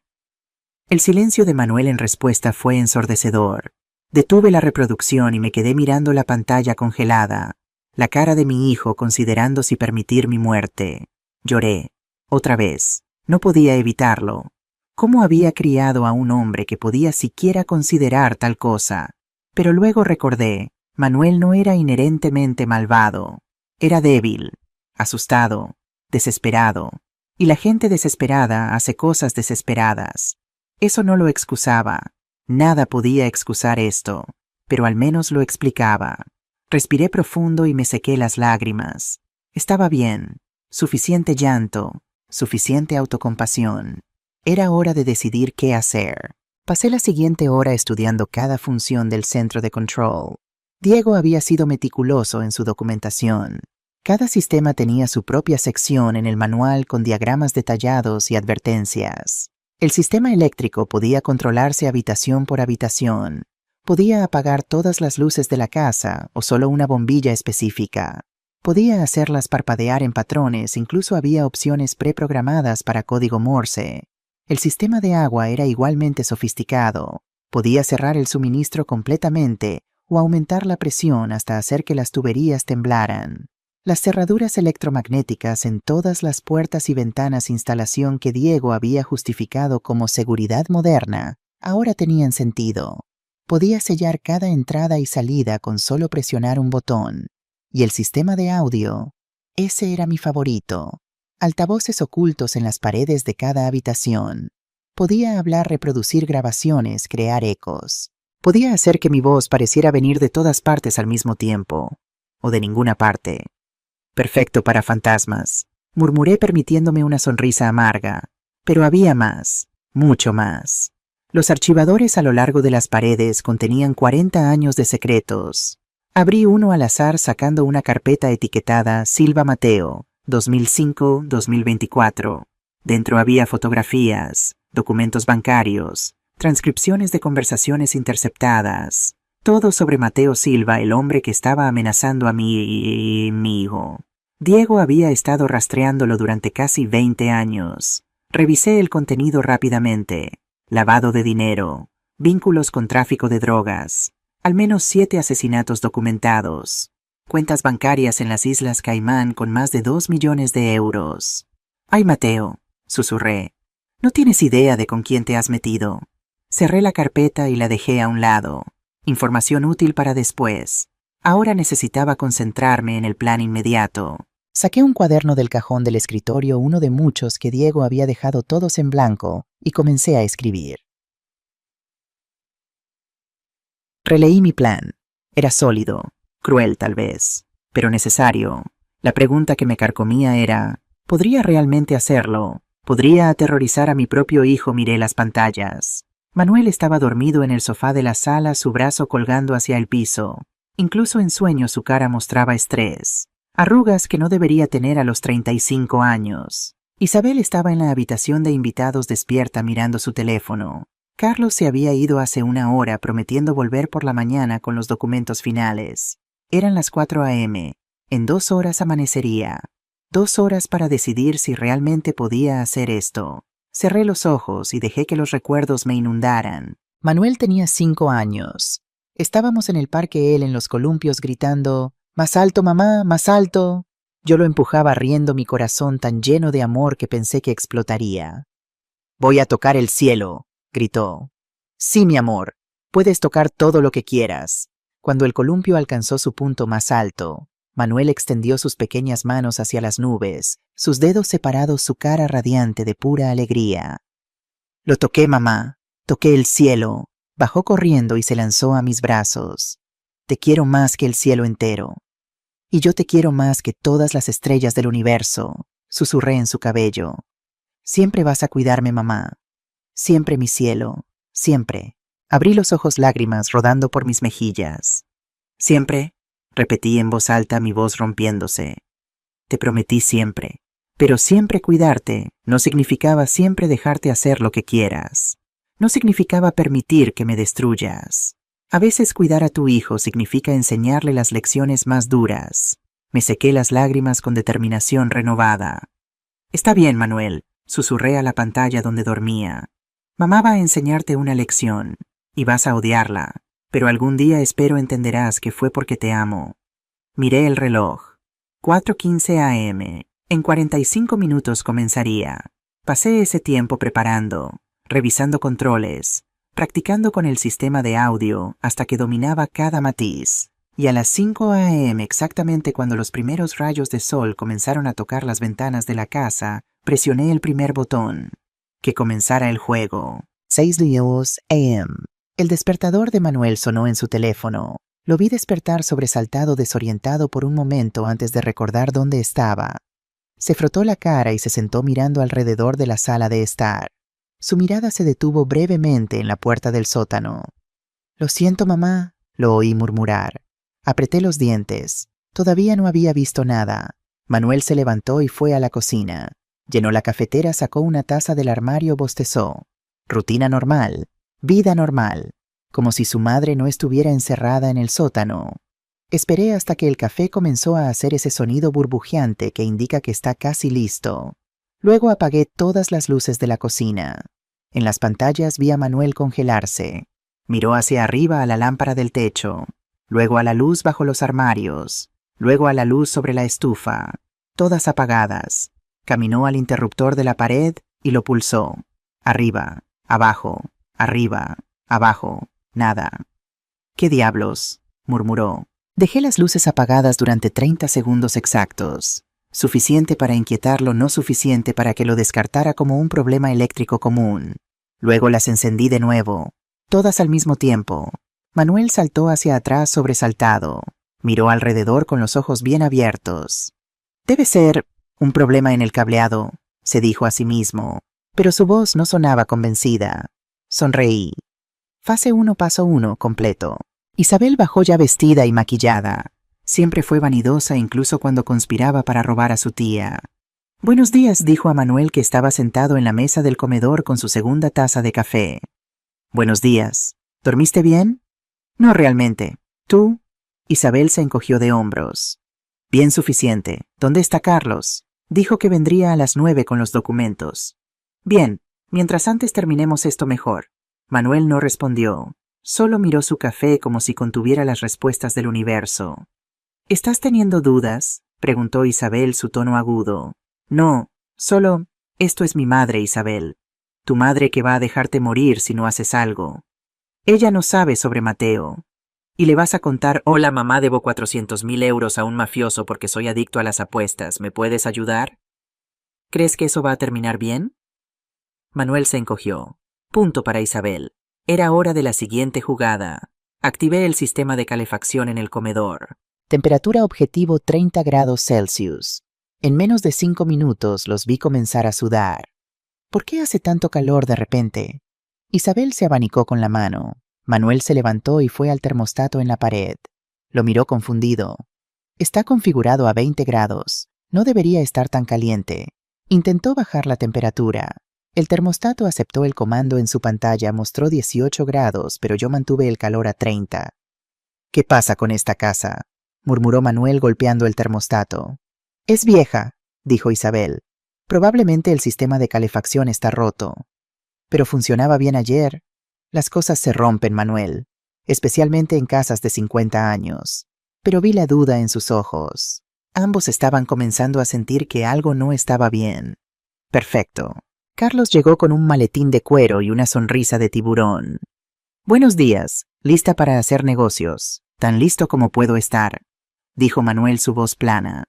A: El silencio de Manuel en respuesta fue ensordecedor. Detuve la reproducción y me quedé mirando la pantalla congelada, la cara de mi hijo considerando si permitir mi muerte. Lloré. Otra vez. No podía evitarlo. ¿Cómo había criado a un hombre que podía siquiera considerar tal cosa? Pero luego recordé, Manuel no era inherentemente malvado. Era débil, asustado, desesperado. Y la gente desesperada hace cosas desesperadas. Eso no lo excusaba. Nada podía excusar esto, pero al menos lo explicaba. Respiré profundo y me sequé las lágrimas. Estaba bien. Suficiente llanto, suficiente autocompasión. Era hora de decidir qué hacer. Pasé la siguiente hora estudiando cada función del centro de control. Diego había sido meticuloso en su documentación. Cada sistema tenía su propia sección en el manual con diagramas detallados y advertencias. El sistema eléctrico podía controlarse habitación por habitación. Podía apagar todas las luces de la casa o solo una bombilla específica. Podía hacerlas parpadear en patrones, incluso había opciones preprogramadas para código Morse. El sistema de agua era igualmente sofisticado. Podía cerrar el suministro completamente o aumentar la presión hasta hacer que las tuberías temblaran. Las cerraduras electromagnéticas en todas las puertas y ventanas, instalación que Diego había justificado como seguridad moderna, ahora tenían sentido. Podía sellar cada entrada y salida con solo presionar un botón. Y el sistema de audio, ese era mi favorito. Altavoces ocultos en las paredes de cada habitación. Podía hablar, reproducir grabaciones, crear ecos. Podía hacer que mi voz pareciera venir de todas partes al mismo tiempo, o de ninguna parte. Perfecto para fantasmas, murmuré permitiéndome una sonrisa amarga. Pero había más, mucho más. Los archivadores a lo largo de las paredes contenían 40 años de secretos. Abrí uno al azar sacando una carpeta etiquetada Silva Mateo, 2005-2024. Dentro había fotografías, documentos bancarios, transcripciones de conversaciones interceptadas. Todo sobre Mateo Silva, el hombre que estaba amenazando a mi hijo. Diego había estado rastreándolo durante casi 20 años. Revisé el contenido rápidamente. Lavado de dinero, vínculos con tráfico de drogas, al menos 7 asesinatos documentados, cuentas bancarias en las Islas Caimán con más de 2 millones de euros. «Ay, Mateo», susurré, «no tienes idea de con quién te has metido». Cerré la carpeta y la dejé a un lado. Información útil para después. Ahora necesitaba concentrarme en el plan inmediato. Saqué un cuaderno del cajón del escritorio, uno de muchos que Diego había dejado todos en blanco, y comencé a escribir. Releí mi plan. Era sólido, cruel tal vez, pero necesario. La pregunta que me carcomía era, ¿podría realmente hacerlo? ¿Podría aterrorizar a mi propio hijo? Miré las pantallas. Manuel estaba dormido en el sofá de la sala, su brazo colgando hacia el piso. Incluso en sueños su cara mostraba estrés. Arrugas que no debería tener a los 35 años. Isabel estaba en la habitación de invitados despierta mirando su teléfono. Carlos se había ido hace una hora prometiendo volver por la mañana con los documentos finales. Eran las 4 a.m. En 2 horas amanecería. 2 horas para decidir si realmente podía hacer esto. Cerré los ojos y dejé que los recuerdos me inundaran. Manuel tenía 5 años. Estábamos en el parque él en los columpios gritando, «¡Más alto, mamá! ¡Más alto!». Yo lo empujaba riendo, mi corazón tan lleno de amor que pensé que explotaría. «Voy a tocar el cielo», gritó. «Sí, mi amor, puedes tocar todo lo que quieras». Cuando el columpio alcanzó su punto más alto, Manuel extendió sus pequeñas manos hacia las nubes, sus dedos separados, su cara radiante de pura alegría. «Lo toqué, mamá, toqué el cielo». Bajó corriendo y se lanzó a mis brazos. «Te quiero más que el cielo entero». «Y yo te quiero más que todas las estrellas del universo», susurré en su cabello. «Siempre vas a cuidarme, mamá. Siempre, mi cielo, siempre». Abrí los ojos, lágrimas rodando por mis mejillas. «Siempre», repetí en voz alta, mi voz rompiéndose. «Te prometí siempre. Pero siempre cuidarte no significaba siempre dejarte hacer lo que quieras. No significaba permitir que me destruyas. A veces cuidar a tu hijo significa enseñarle las lecciones más duras». Me sequé las lágrimas con determinación renovada. «Está bien, Manuel», susurré a la pantalla donde dormía. «Mamá va a enseñarte una lección, y vas a odiarla, pero algún día espero entenderás que fue porque te amo». Miré el reloj. 4:15 a.m. En 45 minutos comenzaría. Pasé ese tiempo preparando, revisando controles, practicando con el sistema de audio hasta que dominaba cada matiz. Y a las 5 a.m., exactamente cuando los primeros rayos de sol comenzaron a tocar las ventanas de la casa, presioné el primer botón. Que comenzara el juego. 6:00 a.m. El despertador de Manuel sonó en su teléfono. Lo vi despertar sobresaltado, desorientado por un momento antes de recordar dónde estaba. Se frotó la cara y se sentó mirando alrededor de la sala de estar. Su mirada se detuvo brevemente en la puerta del sótano. «Lo siento, mamá», lo oí murmurar. Apreté los dientes. Todavía no había visto nada. Manuel se levantó y fue a la cocina. Llenó la cafetera, sacó una taza del armario, bostezó. Rutina normal, vida normal, como si su madre no estuviera encerrada en el sótano. Esperé hasta que el café comenzó a hacer ese sonido burbujeante que indica que está casi listo. Luego apagué todas las luces de la cocina. En las pantallas vi a Manuel congelarse. Miró hacia arriba a la lámpara del techo, luego a la luz bajo los armarios, luego a la luz sobre la estufa, todas apagadas. Caminó al interruptor de la pared y lo pulsó. Arriba, abajo, arriba, abajo, nada. «¿Qué diablos?», murmuró. Dejé las luces apagadas durante 30 segundos exactos. Suficiente para inquietarlo, no suficiente para que lo descartara como un problema eléctrico común. Luego las encendí de nuevo, todas al mismo tiempo. Manuel saltó hacia atrás sobresaltado. Miró alrededor con los ojos bien abiertos. «Debe ser un problema en el cableado», se dijo a sí mismo, pero su voz no sonaba convencida. Sonreí. Fase 1, paso 1, completo. Isabel bajó ya vestida y maquillada. Siempre fue vanidosa, incluso cuando conspiraba para robar a su tía. «Buenos días», dijo a Manuel, que estaba sentado en la mesa del comedor con su segunda taza de café. «Buenos días. ¿Dormiste bien?» «No realmente. ¿Tú?» Isabel se encogió de hombros. «Bien suficiente. ¿Dónde está Carlos?» «Dijo que vendría a las 9 con los documentos». «Bien. Mientras antes terminemos esto mejor». Manuel no respondió. Solo miró su café como si contuviera las respuestas del universo. «¿Estás teniendo dudas?», preguntó Isabel, su tono agudo. «No, solo, esto es mi madre, Isabel. Tu madre, que va a dejarte morir si no haces algo. Ella no sabe sobre Mateo. Y le vas a contar: «Hola mamá, debo 400.000 euros a un mafioso porque soy adicto a las apuestas. ¿Me puedes ayudar?» ¿Crees que eso va a terminar bien?» Manuel se encogió. Punto para Isabel. Era hora de la siguiente jugada.
B: Activé el sistema de calefacción en el comedor.
A: Temperatura objetivo 30 grados Celsius. En menos de 5 minutos los vi comenzar a sudar. ¿Por qué hace tanto calor de repente? Isabel se abanicó con la mano. Manuel se levantó y fue al termostato en la pared. Lo miró confundido. Está configurado a 20 grados. No debería estar tan caliente. Intentó bajar la temperatura. El termostato aceptó el comando en su pantalla, mostró 18 grados, pero yo mantuve el calor a 30. ¿Qué pasa con esta casa?, murmuró Manuel golpeando el termostato. Es vieja, dijo Isabel. Probablemente el sistema de calefacción está roto. Pero funcionaba bien ayer. Las cosas se rompen, Manuel, especialmente en casas de 50 años. Pero vi la duda en sus ojos. Ambos estaban comenzando a sentir que algo no estaba bien. Perfecto. Carlos llegó con un maletín de cuero y una sonrisa de tiburón. Buenos días, lista para hacer negocios. Tan listo como puedo estar, dijo Manuel, su voz plana.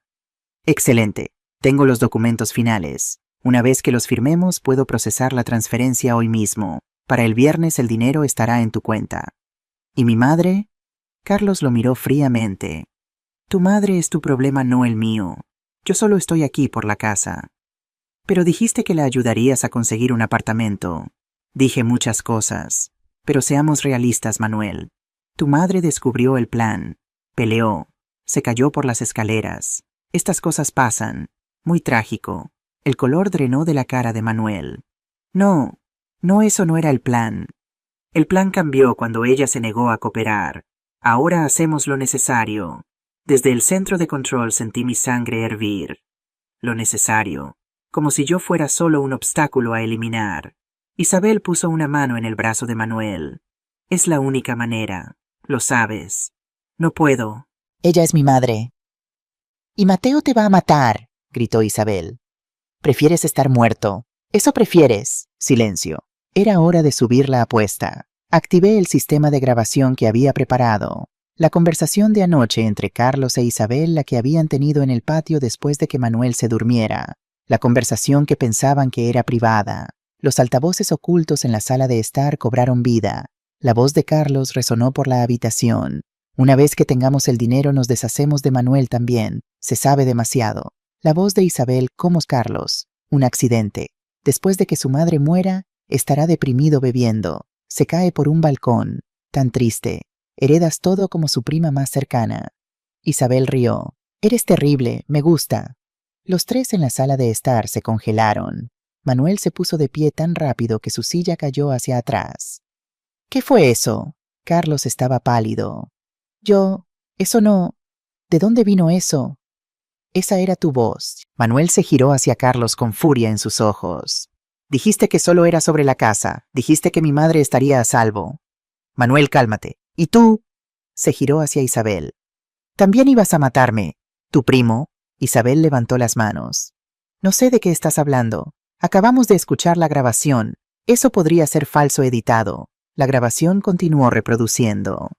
A: Excelente. Tengo los documentos finales. Una vez que los firmemos, puedo procesar la transferencia hoy mismo. Para el viernes el dinero estará en tu cuenta. ¿Y mi madre? Carlos lo miró fríamente. Tu madre es tu problema, no el mío. Yo solo estoy aquí por la casa. Pero dijiste que la ayudarías a conseguir un apartamento. Dije muchas cosas. Pero seamos realistas, Manuel. Tu madre descubrió el plan. Peleó. Se cayó por las escaleras. Estas cosas pasan. Muy trágico. El color drenó de la cara de Manuel. No, eso no era el plan. El plan cambió cuando ella se negó a cooperar. Ahora hacemos lo necesario. Desde el centro de control sentí mi sangre hervir. Lo necesario. Como si yo fuera solo un obstáculo a eliminar. Isabel puso una mano en el brazo de Manuel. Es la única manera. Lo sabes. No puedo. Ella es mi madre. Y Mateo te va a matar, gritó Isabel. Prefieres estar muerto. Eso prefieres. Silencio. Era hora de subir la apuesta. Activé el sistema de grabación que había preparado. La conversación de anoche entre Carlos e Isabel, la que habían tenido en el patio después de que Manuel se durmiera. La conversación que pensaban que era privada. Los altavoces ocultos en la sala de estar cobraron vida. La voz de Carlos resonó por la habitación. Una vez que tengamos el dinero nos deshacemos de Manuel también. Se sabe demasiado. La voz de Isabel, como Carlos. Un accidente. Después de que su madre muera, estará deprimido bebiendo. Se cae por un balcón. Tan triste. Heredas todo como su prima más cercana. Isabel rió. Eres terrible, me gusta. Los tres en la sala de estar se congelaron. Manuel se puso de pie tan rápido que su silla cayó hacia atrás. ¿Qué fue eso? Carlos estaba pálido. Eso no. ¿De dónde vino eso? Esa era tu voz. Manuel se giró hacia Carlos con furia en sus ojos. Dijiste que solo era sobre la casa. Dijiste que mi madre estaría a salvo. Manuel, cálmate. ¿Y tú? Se giró hacia Isabel. También ibas a matarme. ¿Tu primo? Isabel levantó las manos. No sé de qué estás hablando. Acabamos de escuchar la grabación. Eso podría ser falso editado. La grabación continuó reproduciendo.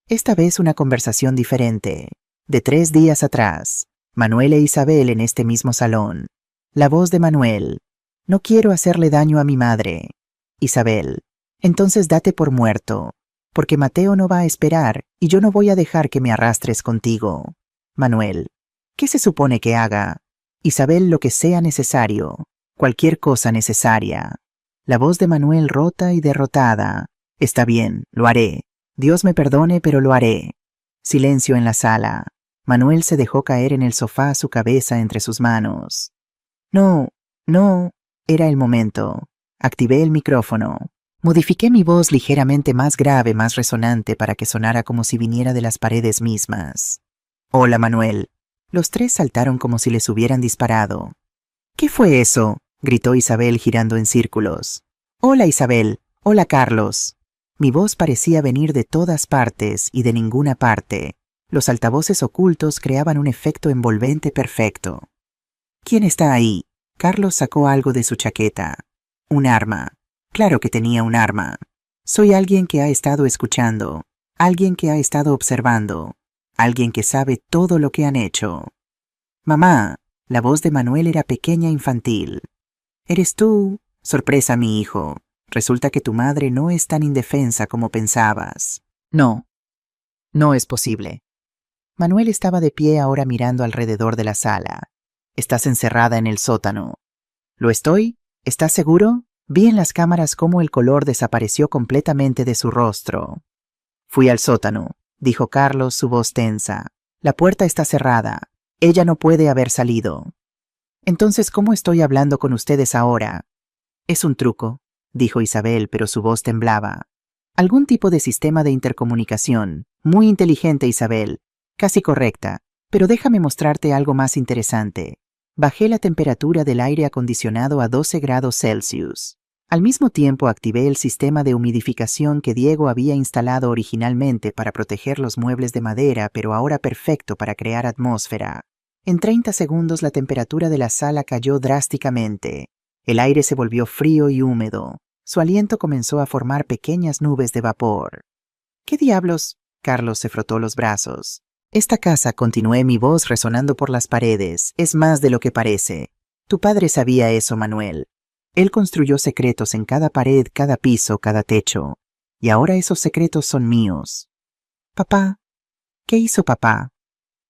A: Esta vez una conversación diferente. De 3 días atrás. Manuel e Isabel en este mismo salón. La voz de Manuel. No quiero hacerle daño a mi madre. Isabel. Entonces date por muerto. Porque Mateo no va a esperar y yo no voy a dejar que me arrastres contigo. Manuel. ¿Qué se supone que haga? Isabel, lo que sea necesario. Cualquier cosa necesaria. La voz de Manuel rota y derrotada. Está bien, lo haré. Dios me perdone, pero lo haré. Silencio en la sala. Manuel se dejó caer en el sofá, su cabeza entre sus manos. No. Era el momento. Activé el micrófono. Modifiqué mi voz ligeramente más grave, más resonante, para que sonara como si viniera de las paredes mismas. Hola, Manuel. Los tres saltaron como si les hubieran disparado. ¿Qué fue eso? Gritó Isabel girando en círculos. Hola, Isabel. Hola, Carlos. Mi voz parecía venir de todas partes y de ninguna parte. Los altavoces ocultos creaban un efecto envolvente perfecto. ¿Quién está ahí? Carlos sacó algo de su chaqueta. Un arma. Claro que tenía un arma. Soy alguien que ha estado escuchando. Alguien que ha estado observando. Alguien que sabe todo lo que han hecho. Mamá. La voz de Manuel era pequeña e infantil. ¿Eres tú? Sorpresa, mi hijo. Resulta que tu madre no es tan indefensa como pensabas. No. No es posible. Manuel estaba de pie ahora mirando alrededor de la sala. Estás encerrada en el sótano. ¿Lo estoy? ¿Estás seguro? Vi en las cámaras cómo el color desapareció completamente de su rostro. Fui al sótano, dijo Carlos, su voz tensa. La puerta está cerrada. Ella no puede haber salido. Entonces, ¿cómo estoy hablando con ustedes ahora? Es un truco, dijo Isabel, pero su voz temblaba. Algún tipo de sistema de intercomunicación. Muy inteligente, Isabel. Casi correcta. Pero déjame mostrarte algo más interesante. Bajé la temperatura del aire acondicionado a 12 grados Celsius. Al mismo tiempo activé el sistema de humidificación que Diego había instalado originalmente para proteger los muebles de madera, pero ahora perfecto para crear atmósfera. En 30 segundos la temperatura de la sala cayó drásticamente. El aire se volvió frío y húmedo. Su aliento comenzó a formar pequeñas nubes de vapor. ¿Qué diablos? Carlos se frotó los brazos. Esta casa, continué mi voz resonando por las paredes, es más de lo que parece. Tu padre sabía eso, Manuel. Él construyó secretos en cada pared, cada piso, cada techo. Y ahora esos secretos son míos. Papá. ¿Qué hizo papá?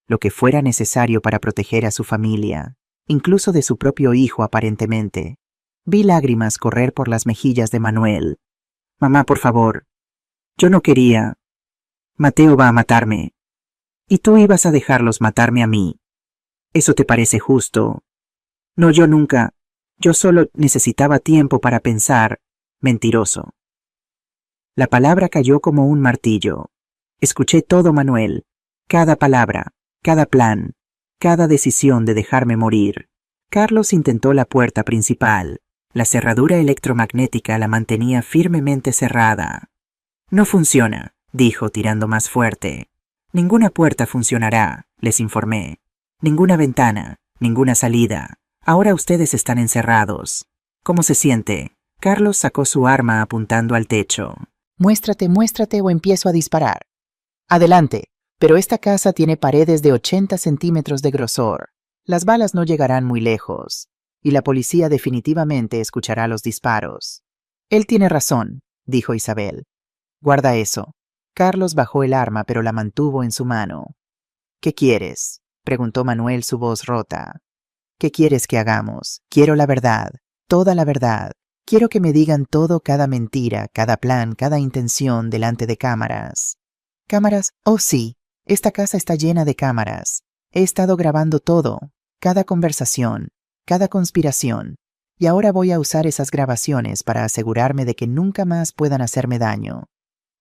A: Lo que fuera necesario para proteger a su familia, incluso de su propio hijo aparentemente. Vi lágrimas correr por las mejillas de Manuel. Mamá, por favor. Yo no quería. Mateo va a matarme. Y tú ibas a dejarlos matarme a mí. ¿Eso te parece justo? No, yo nunca. Yo solo necesitaba tiempo para pensar. Mentiroso. La palabra cayó como un martillo. Escuché todo, Manuel. Cada palabra, cada plan, cada decisión de dejarme morir. Carlos intentó la puerta principal. La cerradura electromagnética la mantenía firmemente cerrada. No funciona, dijo tirando más fuerte. Ninguna puerta funcionará, les informé. Ninguna ventana, ninguna salida. Ahora ustedes están encerrados. ¿Cómo se siente? Carlos sacó su arma apuntando al techo. Muéstrate, muéstrate o empiezo a disparar. Adelante, pero esta casa tiene paredes de 80 centímetros de grosor. Las balas no llegarán muy lejos, y la policía definitivamente escuchará los disparos. Él tiene razón, dijo Isabel. Guarda eso. Carlos bajó el arma, pero la mantuvo en su mano. ¿Qué quieres? Preguntó Manuel, su voz rota. ¿Qué quieres que hagamos? Quiero la verdad, toda la verdad. Quiero que me digan todo, cada mentira, cada plan, cada intención delante de cámaras. ¿Cámaras? Oh, sí. Esta casa está llena de cámaras. He estado grabando todo, cada conversación, cada conspiración. Y ahora voy a usar esas grabaciones para asegurarme de que nunca más puedan hacerme daño.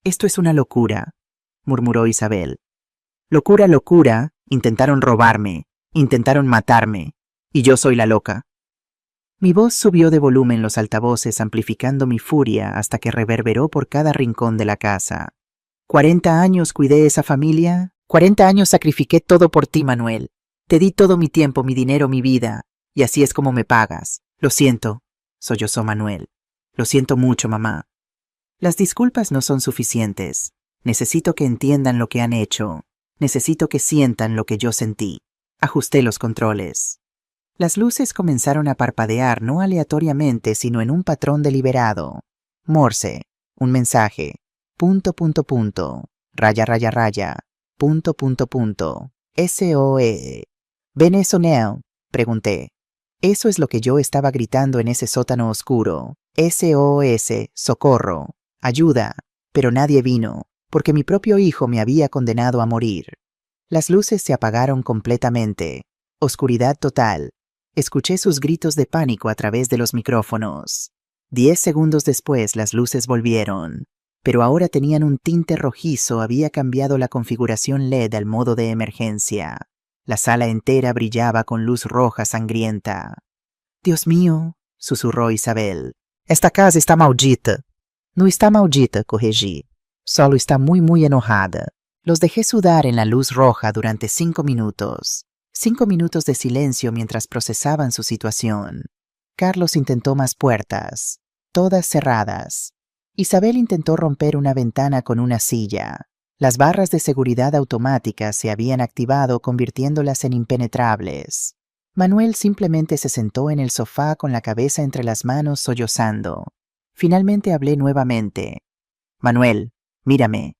A: Esto es una locura, murmuró Isabel. Locura, locura. Intentaron robarme, intentaron matarme. Y yo soy la loca. Mi voz subió de volumen los altavoces, amplificando mi furia hasta que reverberó por cada rincón de la casa. 40 años cuidé esa familia. 40 años sacrifiqué todo por ti, Manuel. Te di todo mi tiempo, mi dinero, mi vida. Y así es como me pagas. Lo siento, sollozó Manuel. Lo siento mucho, mamá. Las disculpas no son suficientes. Necesito que entiendan lo que han hecho. Necesito que sientan lo que yo sentí. Ajusté los controles. Las luces comenzaron a parpadear no aleatoriamente, sino en un patrón deliberado. Morse, un mensaje. Punto, punto, punto. Raya, raya, raya. Punto, punto, punto. SOE. ¿Ven eso, Neo? Pregunté. Eso es lo que yo estaba gritando en ese sótano oscuro. SOS, socorro, ayuda. Pero nadie vino, porque mi propio hijo me había condenado a morir. Las luces se apagaron completamente. Oscuridad total. Escuché sus gritos de pánico a través de los micrófonos. 10 segundos después las luces volvieron, pero ahora tenían un tinte rojizo. Había cambiado la configuración LED al modo de emergencia. La sala entera brillaba con luz roja sangrienta. Dios mío, susurró Isabel. Esta casa está maldita. No está maldita, corregí. Solo está muy enojada. Los dejé sudar en la luz roja durante 5 minutos. 5 minutos de silencio mientras procesaban su situación. Carlos intentó más puertas, todas cerradas. Isabel intentó romper una ventana con una silla. Las barras de seguridad automáticas se habían activado, convirtiéndolas en impenetrables. Manuel simplemente se sentó en el sofá con la cabeza entre las manos, sollozando. Finalmente hablé nuevamente. Manuel, mírame.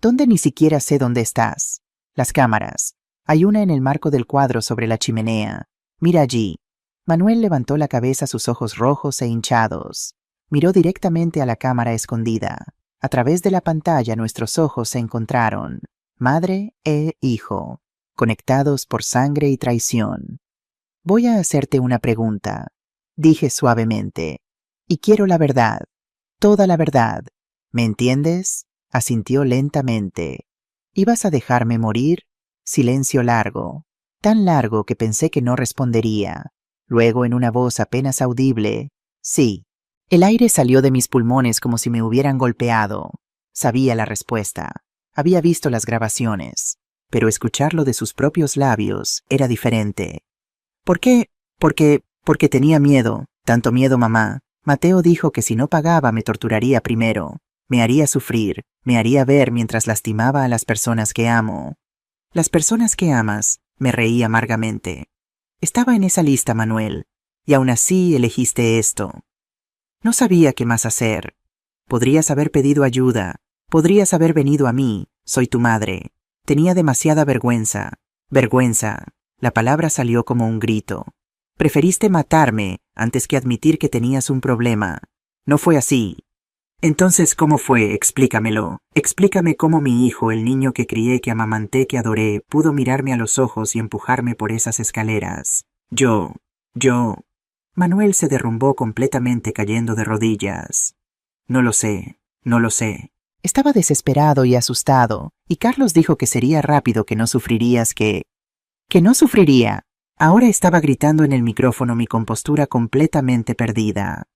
A: ¿Dónde ni siquiera sé dónde estás? Las cámaras. Hay una en el marco del cuadro sobre la chimenea. Mira allí. Manuel levantó la cabeza, sus ojos rojos e hinchados. Miró directamente a la cámara escondida. A través de la pantalla nuestros ojos se encontraron, madre e hijo, conectados por sangre y traición. Voy a hacerte una pregunta, dije suavemente, y quiero la verdad, toda la verdad. ¿Me entiendes? Asintió lentamente. ¿Ibas a dejarme morir? Silencio largo, tan largo que pensé que no respondería. Luego, en una voz apenas audible, sí. El aire salió de mis pulmones como si me hubieran golpeado. Sabía la respuesta. Había visto las grabaciones. Pero escucharlo de sus propios labios era diferente. ¿Por qué? Porque tenía miedo. Tanto miedo, mamá. Mateo dijo que si no pagaba me torturaría primero. Me haría sufrir. Me haría ver mientras lastimaba a las personas que amo. Las personas que amas, me reí amargamente. Estaba en esa lista, Manuel. Y aún así elegiste esto. No sabía qué más hacer. Podrías haber pedido ayuda. Podrías haber venido a mí. Soy tu madre. Tenía demasiada vergüenza. Vergüenza. La palabra salió como un grito. Preferiste matarme antes que admitir que tenías un problema. No fue así. Entonces, ¿cómo fue? Explícamelo. Explícame cómo mi hijo, el niño que crié, que amamanté, que adoré, pudo mirarme a los ojos y empujarme por esas escaleras. Yo. Manuel se derrumbó completamente cayendo de rodillas. No lo sé. Estaba desesperado y asustado, y Carlos dijo que sería rápido, que no sufrirías, que no sufriría. Ahora estaba gritando en el micrófono, mi compostura completamente perdida.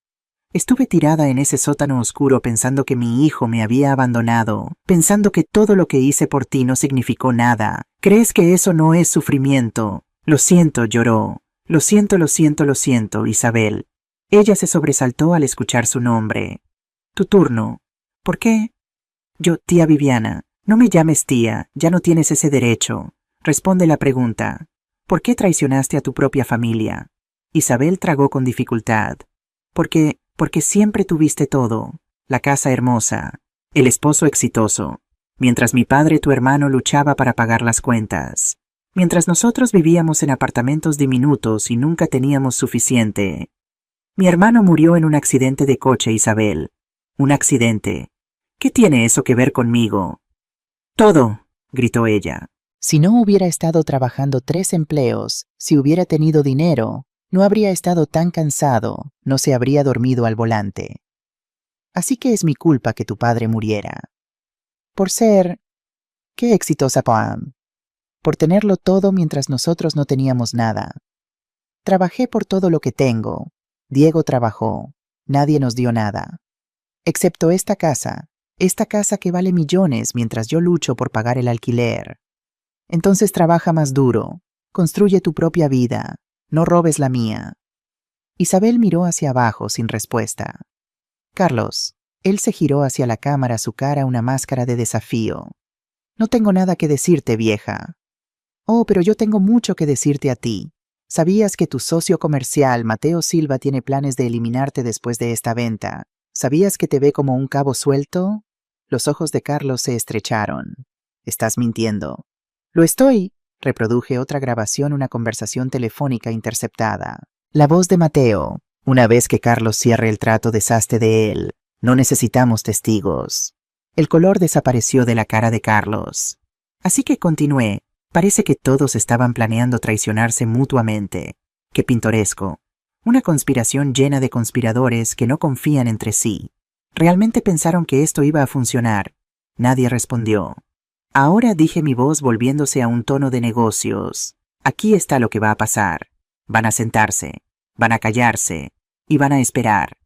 A: Estuve tirada en ese sótano oscuro pensando que mi hijo me había abandonado, pensando que todo lo que hice por ti no significó nada. ¿Crees que eso no es sufrimiento? Lo siento, lloró. Lo siento, Isabel. Ella se sobresaltó al escuchar su nombre. Tu turno. ¿Por qué? Yo, tía Viviana. No me llames tía, ya no tienes ese derecho. Responde la pregunta. ¿Por qué traicionaste a tu propia familia? Isabel tragó con dificultad. Porque siempre tuviste todo. La casa hermosa, el esposo exitoso. Mientras mi padre, tu hermano, luchaba para pagar las cuentas. Mientras nosotros vivíamos en apartamentos diminutos y nunca teníamos suficiente. Mi hermano murió en un accidente de coche, Isabel. Un accidente. ¿Qué tiene eso que ver conmigo? Todo, gritó ella. Si no hubiera estado trabajando 3 empleos, si hubiera tenido dinero, no habría estado tan cansado, no se habría dormido al volante. Así que es mi culpa que tu padre muriera. Por ser... ¡Qué exitosa Pam! Por tenerlo todo mientras nosotros no teníamos nada. Trabajé por todo lo que tengo. Diego trabajó. Nadie nos dio nada. Excepto esta casa que vale millones mientras yo lucho por pagar el alquiler. Entonces trabaja más duro. Construye tu propia vida. No robes la mía. Isabel miró hacia abajo sin respuesta. Carlos. Él se giró hacia la cámara, su cara una máscara de desafío. No tengo nada que decirte, vieja. Oh, pero yo tengo mucho que decirte a ti. ¿Sabías que tu socio comercial, Mateo Silva, tiene planes de eliminarte después de esta venta? ¿Sabías que te ve como un cabo suelto? Los ojos de Carlos se estrecharon. Estás mintiendo. Lo estoy. Reproduje otra grabación, una conversación telefónica interceptada. La voz de Mateo. Una vez que Carlos cierre el trato, deshazte de él. No necesitamos testigos. El color desapareció de la cara de Carlos. Así que continué. Parece que todos estaban planeando traicionarse mutuamente. Qué pintoresco. Una conspiración llena de conspiradores que no confían entre sí. Realmente pensaron que esto iba a funcionar. Nadie respondió. Ahora, dije, mi voz volviéndose a un tono de negocios. Aquí está lo que va a pasar. Van a sentarse, van a callarse y van a esperar.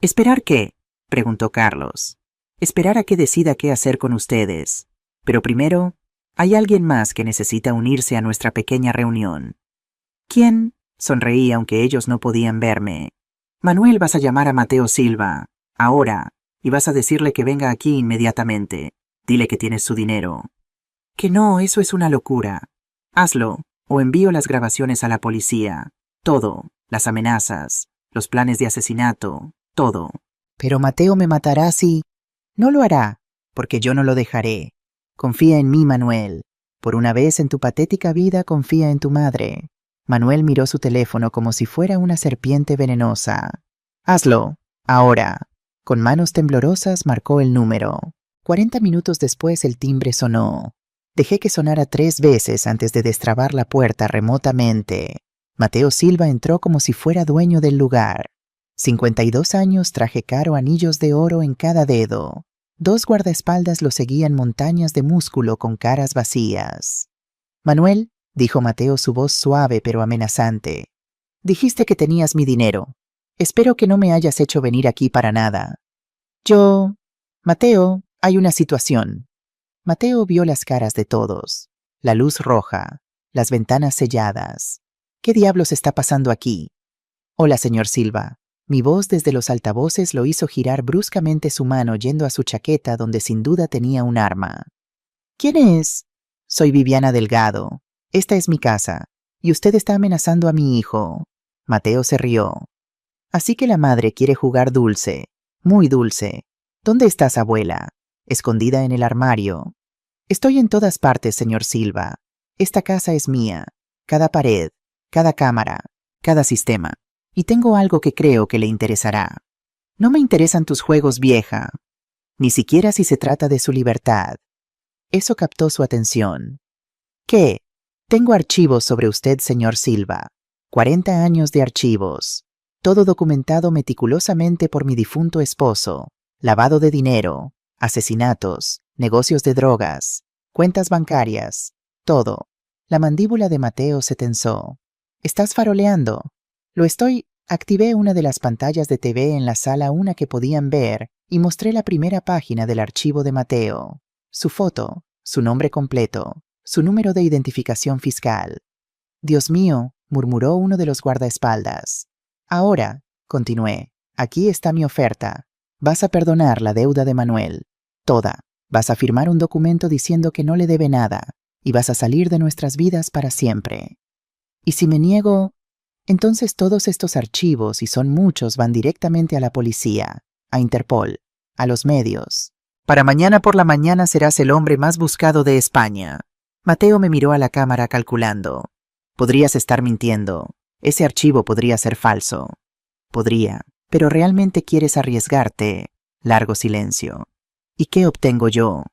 A: ¿Esperar qué? Preguntó Carlos. Esperar a que decida qué hacer con ustedes. Pero primero, hay alguien más que necesita unirse a nuestra pequeña reunión. ¿Quién? Sonreí aunque ellos no podían verme. Manuel, vas a llamar a Mateo Silva. Ahora. Y vas a decirle que venga aquí inmediatamente. Dile que tienes su dinero. Que no, eso es una locura. Hazlo, o envío las grabaciones a la policía. Todo, las amenazas, los planes de asesinato, todo. Pero Mateo me matará si... No lo hará, porque yo no lo dejaré. Confía en mí, Manuel. Por una vez en tu patética vida, confía en tu madre. Manuel miró su teléfono como si fuera una serpiente venenosa. Hazlo, ahora. Con manos temblorosas marcó el número. 40 minutos después el timbre sonó. Dejé que sonara 3 veces antes de destrabar la puerta remotamente. Mateo Silva entró como si fuera dueño del lugar. 52 años, traje caro, anillos de oro en cada dedo. 2 guardaespaldas lo seguían, montañas de músculo con caras vacías. Manuel, dijo Mateo, su voz suave pero amenazante. Dijiste que tenías mi dinero. Espero que no me hayas hecho venir aquí para nada. Mateo, hay una situación. Mateo vio las caras de todos. La luz roja, las ventanas selladas. ¿Qué diablos está pasando aquí? Hola, señor Silva. Mi voz desde los altavoces lo hizo girar bruscamente su mano yendo a su chaqueta donde sin duda tenía un arma. ¿Quién es? Soy Viviana Delgado. Esta es mi casa. Y usted está amenazando a mi hijo. Mateo se rió. Así que la madre quiere jugar dulce. Muy dulce. ¿Dónde estás, abuela? Escondida en el armario. Estoy en todas partes, señor Silva. Esta casa es mía. Cada pared, cada cámara, cada sistema. Y tengo algo que creo que le interesará. No me interesan tus juegos, vieja. Ni siquiera si se trata de su libertad. Eso captó su atención. ¿Qué? Tengo archivos sobre usted, señor Silva. 40 años de archivos. Todo documentado meticulosamente por mi difunto esposo. Lavado de dinero, asesinatos, negocios de drogas, cuentas bancarias, todo. La mandíbula de Mateo se tensó. ¿Estás faroleando? Lo estoy. Activé una de las pantallas de TV en la sala, una que podían ver, y mostré la primera página del archivo de Mateo. Su foto, su nombre completo, su número de identificación fiscal. Dios mío, murmuró uno de los guardaespaldas. Ahora, continué, aquí está mi oferta. Vas a perdonar la deuda de Manuel. Toda. Vas a firmar un documento diciendo que no le debe nada, y vas a salir de nuestras vidas para siempre. ¿Y si me niego? Entonces todos estos archivos, y son muchos, van directamente a la policía, a Interpol, a los medios. Para mañana por la mañana serás el hombre más buscado de España. Mateo me miró a la cámara calculando. Podrías estar mintiendo. Ese archivo podría ser falso. Podría. Pero realmente quieres arriesgarte. Largo silencio. ¿Y qué obtengo yo?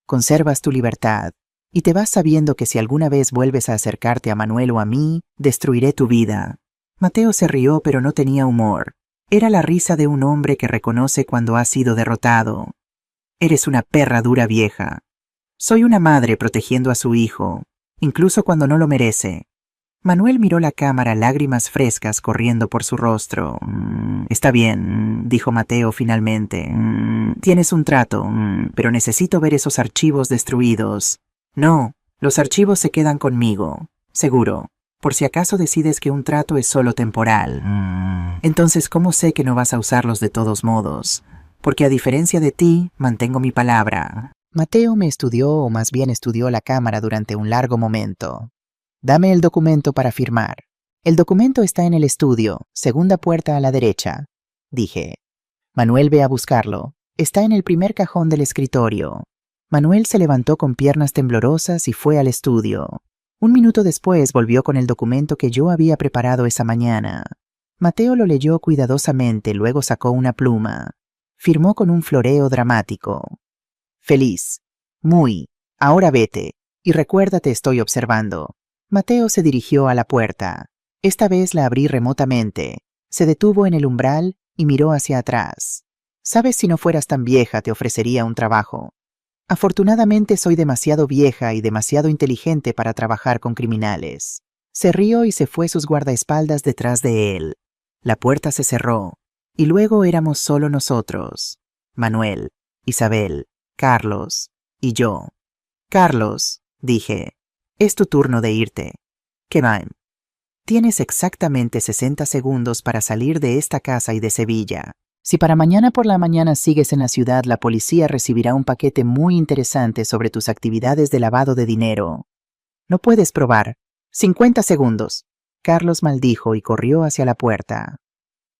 A: Conservas tu libertad. Y te vas sabiendo que si alguna vez vuelves a acercarte a Manuel o a mí, destruiré tu vida. Mateo se rió, pero no tenía humor. Era la risa de un hombre que reconoce cuando ha sido derrotado. Eres una perra dura, vieja. Soy una madre protegiendo a su hijo, incluso cuando no lo merece. Manuel miró la cámara, lágrimas frescas corriendo por su rostro. Está bien, dijo Mateo finalmente. Tienes un trato, pero necesito ver esos archivos destruidos. No, los archivos se quedan conmigo, seguro, por si acaso decides que un trato es solo temporal. Entonces, ¿cómo sé que no vas a usarlos de todos modos? Porque a diferencia de ti, mantengo mi palabra. Mateo me estudió, o más bien estudió la cámara durante un largo momento. Dame el documento para firmar. El documento está en el estudio, segunda puerta a la derecha, dije. Manuel, ve a buscarlo. Está en el primer cajón del escritorio. Manuel se levantó con piernas temblorosas y fue al estudio. Un minuto después volvió con el documento que yo había preparado esa mañana. Mateo lo leyó cuidadosamente, luego sacó una pluma. Firmó con un floreo dramático. Feliz. Muy. Ahora vete. Y recuerda, te estoy observando. Mateo se dirigió a la puerta. Esta vez la abrí remotamente. Se detuvo en el umbral y miró hacia atrás. Sabes, si no fueras tan vieja, te ofrecería un trabajo. Afortunadamente soy demasiado vieja y demasiado inteligente para trabajar con criminales. Se rió y se fue, sus guardaespaldas detrás de él. La puerta se cerró, y luego éramos solo nosotros. Manuel, Isabel, Carlos y yo. Carlos, dije, es tu turno de irte. ¿Qué va? Tienes exactamente 60 segundos para salir de esta casa y de Sevilla. Si para mañana por la mañana sigues en la ciudad, la policía recibirá un paquete muy interesante sobre tus actividades de lavado de dinero. No puedes probar. 50 segundos. Carlos maldijo y corrió hacia la puerta.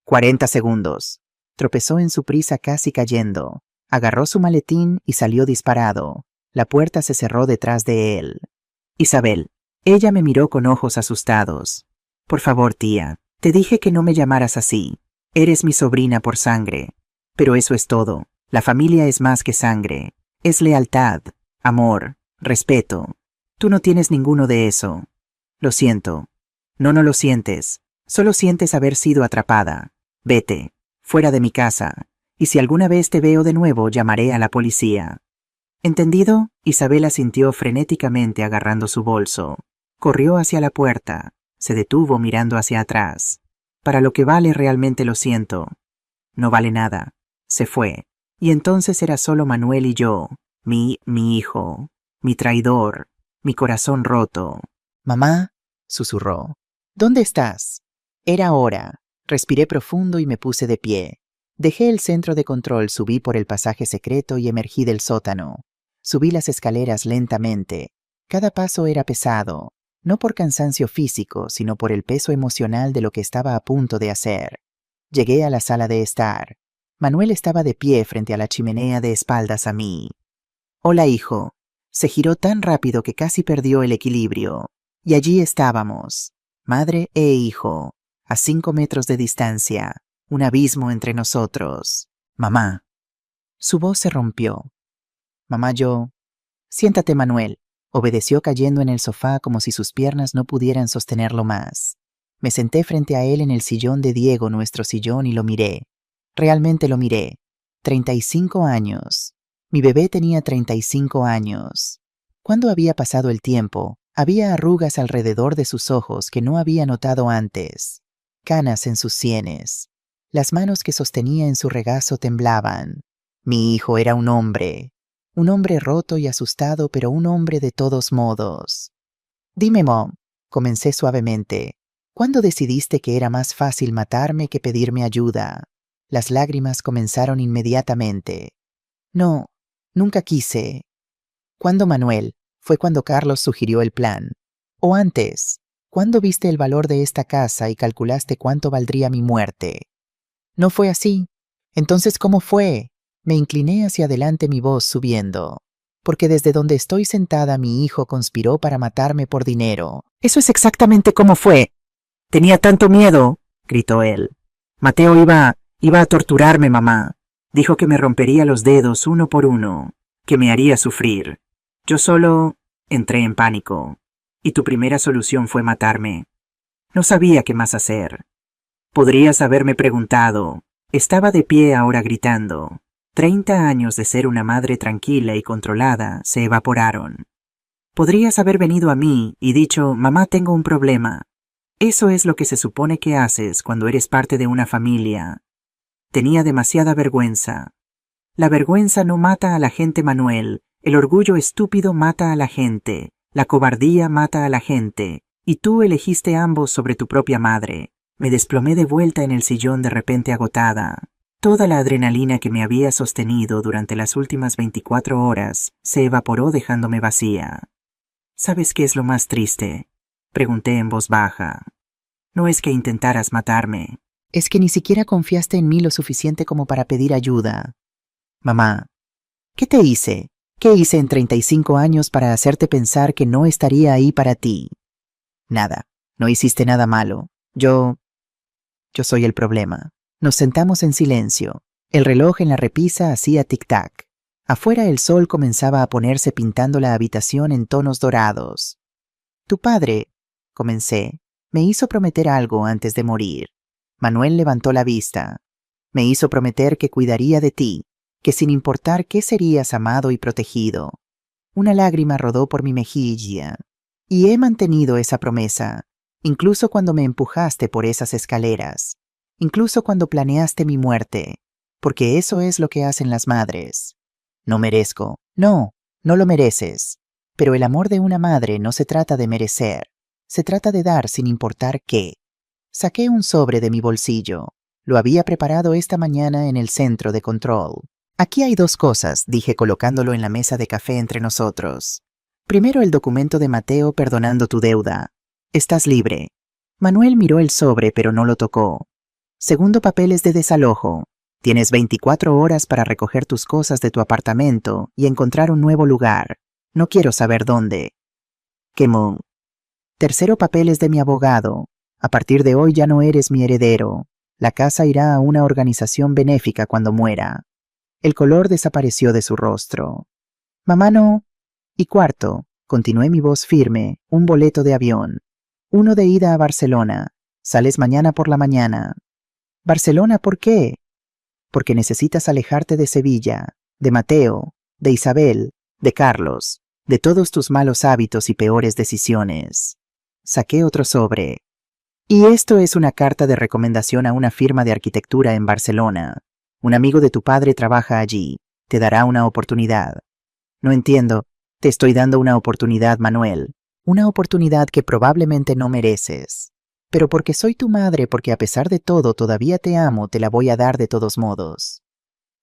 A: 40 segundos. Tropezó en su prisa, casi cayendo. Agarró su maletín y salió disparado. La puerta se cerró detrás de él. Isabel. Ella me miró con ojos asustados. Por favor, tía, te dije que no me llamaras así. Eres mi sobrina por sangre. Pero eso es todo. La familia es más que sangre. Es lealtad, amor, respeto. Tú no tienes ninguno de eso. Lo siento. No lo sientes. Solo sientes haber sido atrapada. Vete, fuera de mi casa. Y si alguna vez te veo de nuevo, llamaré a la policía. ¿Entendido? Isabel asintió frenéticamente agarrando su bolso. Corrió hacia la puerta. Se detuvo mirando hacia atrás. Para lo que vale realmente lo siento. No vale nada. Se fue. Y entonces era solo Manuel y yo. Mi hijo. Mi traidor. Mi corazón roto.
C: Mamá, susurró. ¿Dónde estás? Era hora. Respiré profundo y me puse de pie. Dejé el centro de control, subí por el pasaje secreto y emergí del sótano. Subí las escaleras lentamente. Cada paso era pesado, no por cansancio físico, sino por el peso emocional de lo que estaba a punto de hacer. Llegué a la sala de estar. Manuel estaba de pie frente a la chimenea de espaldas a mí. Hola, hijo. Se giró tan rápido que casi perdió el equilibrio. Y allí estábamos, madre e hijo, a 5 metros de distancia, un abismo entre nosotros. Mamá. Su voz se rompió. Mamá, yo... Siéntate, Manuel. Obedeció cayendo en el sofá como si sus piernas no pudieran sostenerlo más. Me senté frente a él en el sillón de Diego, nuestro sillón, y lo miré. Realmente lo miré. 35 años. Mi bebé tenía 35 años. ¿Cuándo había pasado el tiempo? Había arrugas alrededor de sus ojos que no había notado antes. Canas en sus sienes. Las manos que sostenía en su regazo temblaban. Mi hijo era un hombre roto y asustado, pero un hombre de todos modos. Dime, Mom, comencé suavemente, ¿cuándo decidiste que era más fácil matarme que pedirme ayuda? Las lágrimas comenzaron inmediatamente. No, nunca quise. ¿Cuándo, Manuel? Fue cuando Carlos sugirió el plan. O antes, ¿cuándo viste el valor de esta casa y calculaste cuánto valdría mi muerte? No fue así. Entonces, ¿cómo fue? Me incliné hacia adelante, mi voz subiendo. Porque desde donde estoy sentada mi hijo conspiró para matarme por dinero.
B: Eso es exactamente como fue. Tenía tanto miedo, gritó él. Mateo iba a torturarme, mamá. Dijo que me rompería los dedos uno por uno, que me haría sufrir. Yo solo entré en pánico. Y tu primera solución fue matarme. No sabía qué más hacer. Podrías haberme preguntado. Estaba de pie ahora gritando. 30 años de ser una madre tranquila y controlada se evaporaron. Podrías haber venido a mí y dicho, mamá, tengo un problema. Eso es lo que se supone que haces cuando eres parte de una familia. Tenía demasiada vergüenza. La vergüenza no mata a la gente, Manuel. El orgullo estúpido mata a la gente. La cobardía mata a la gente. Y tú elegiste ambos sobre tu propia madre. Me desplomé de vuelta en el sillón de repente agotada. Toda la adrenalina que me había sostenido durante las últimas 24 horas se evaporó dejándome vacía. ¿Sabes qué es lo más triste? Pregunté en voz baja. No es que intentaras matarme.
C: Es que ni siquiera confiaste en mí lo suficiente como para pedir ayuda. Mamá, ¿qué te hice? ¿Qué hice en 35 años para hacerte pensar que no estaría ahí para ti? Nada, no hiciste nada malo. Yo soy el problema. Nos sentamos en silencio. El reloj en la repisa hacía tic-tac. Afuera el sol comenzaba a ponerse pintando la habitación en tonos dorados. Tu padre, comencé, me hizo prometer algo antes de morir. Manuel levantó la vista. Me hizo prometer que cuidaría de ti, que sin importar qué serías amado y protegido. Una lágrima rodó por mi mejilla. Y he mantenido esa promesa, incluso cuando me empujaste por esas escaleras. Incluso cuando planeaste mi muerte, porque eso es lo que hacen las madres. No merezco. No lo mereces. Pero el amor de una madre no se trata de merecer. Se trata de dar sin importar qué. Saqué un sobre de mi bolsillo. Lo había preparado esta mañana en el centro de control. Aquí hay 2 cosas, dije colocándolo en la mesa de café entre nosotros. Primero, el documento de Mateo perdonando tu deuda. Estás libre. Manuel miró el sobre pero no lo tocó. Segundo, papeles de desalojo. Tienes 24 horas para recoger tus cosas de tu apartamento y encontrar un nuevo lugar. No quiero saber dónde. Quemó. Tercero, papeles de mi abogado. A partir de hoy ya no eres mi heredero. La casa irá a una organización benéfica cuando muera. El color desapareció de su rostro. Mamá, no. Y cuarto, continué mi voz firme, un boleto de avión. Uno de ida a Barcelona. Sales mañana por la mañana. ¿Barcelona por qué? Porque necesitas alejarte de Sevilla, de Mateo, de Isabel, de Carlos, de todos tus malos hábitos y peores decisiones. Saqué otro sobre. Y esto es una carta de recomendación a una firma de arquitectura en Barcelona. Un amigo de tu padre trabaja allí. Te dará una oportunidad. No entiendo. Te estoy dando una oportunidad, Manuel. Una oportunidad que probablemente no mereces. Pero porque soy tu madre, porque a pesar de todo todavía te amo, te la voy a dar de todos modos.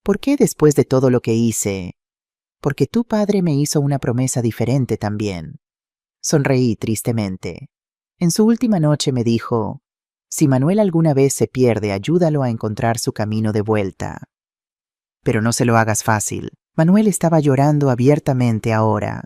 C: ¿Por qué después de todo lo que hice? Porque tu padre me hizo una promesa diferente también. Sonreí tristemente. En su última noche me dijo, si Manuel alguna vez se pierde, ayúdalo a encontrar su camino de vuelta. Pero no se lo hagas fácil. Manuel estaba llorando abiertamente ahora.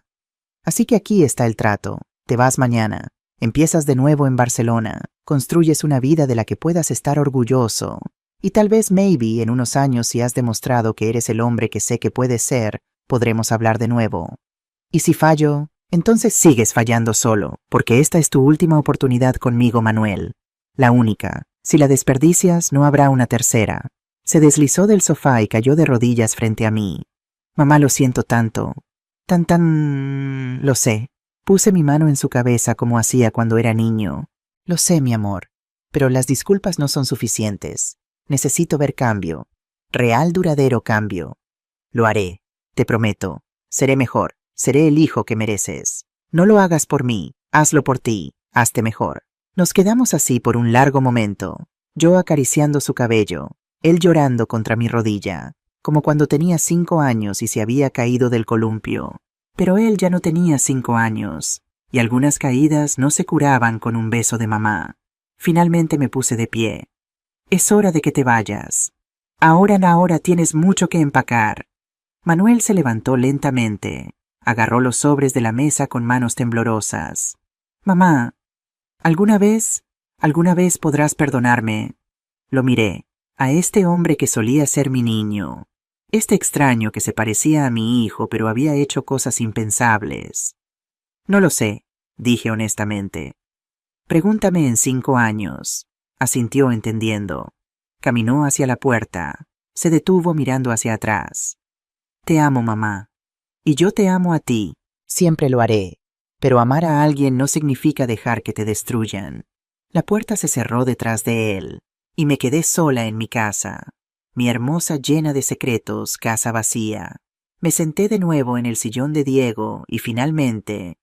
C: Así que aquí está el trato. Te vas mañana. Empiezas de nuevo en Barcelona. Construyes una vida de la que puedas estar orgulloso. Y tal vez, maybe, en unos años, si has demostrado que eres el hombre que sé que puedes ser, podremos hablar de nuevo. Y si fallo, entonces sigues fallando solo, porque esta es tu última oportunidad conmigo, Manuel. La única. Si la desperdicias, no habrá una tercera. Se deslizó del sofá y cayó de rodillas frente a mí. Mamá, lo siento tanto. Lo sé. Puse mi mano en su cabeza como hacía cuando era niño. Lo sé, mi amor, pero las disculpas no son suficientes. Necesito ver cambio. Real, duradero cambio. Lo haré, te prometo. Seré mejor. Seré el hijo que mereces. No lo hagas por mí, hazlo por ti. Hazte mejor. Nos quedamos así por un largo momento. Yo acariciando su cabello, él llorando contra mi rodilla, como cuando tenía 5 años y se había caído del columpio. Pero él ya no tenía 5 años, y algunas caídas no se curaban con un beso de mamá. Finalmente me puse de pie. Es hora de que te vayas. Ahora tienes mucho que empacar. Manuel se levantó lentamente, agarró los sobres de la mesa con manos temblorosas. Mamá, ¿alguna vez podrás perdonarme? Lo miré, a este hombre que solía ser mi niño. Este extraño que se parecía a mi hijo, pero había hecho cosas impensables. No lo sé, dije honestamente. Pregúntame en 5 años. Asintió entendiendo. Caminó hacia la puerta. Se detuvo mirando hacia atrás. Te amo, mamá. Y yo te amo a ti. Siempre lo haré. Pero amar a alguien no significa dejar que te destruyan. La puerta se cerró detrás de él, y me quedé sola en mi casa. Mi hermosa, llena de secretos, casa vacía. Me senté de nuevo en el sillón de Diego y finalmente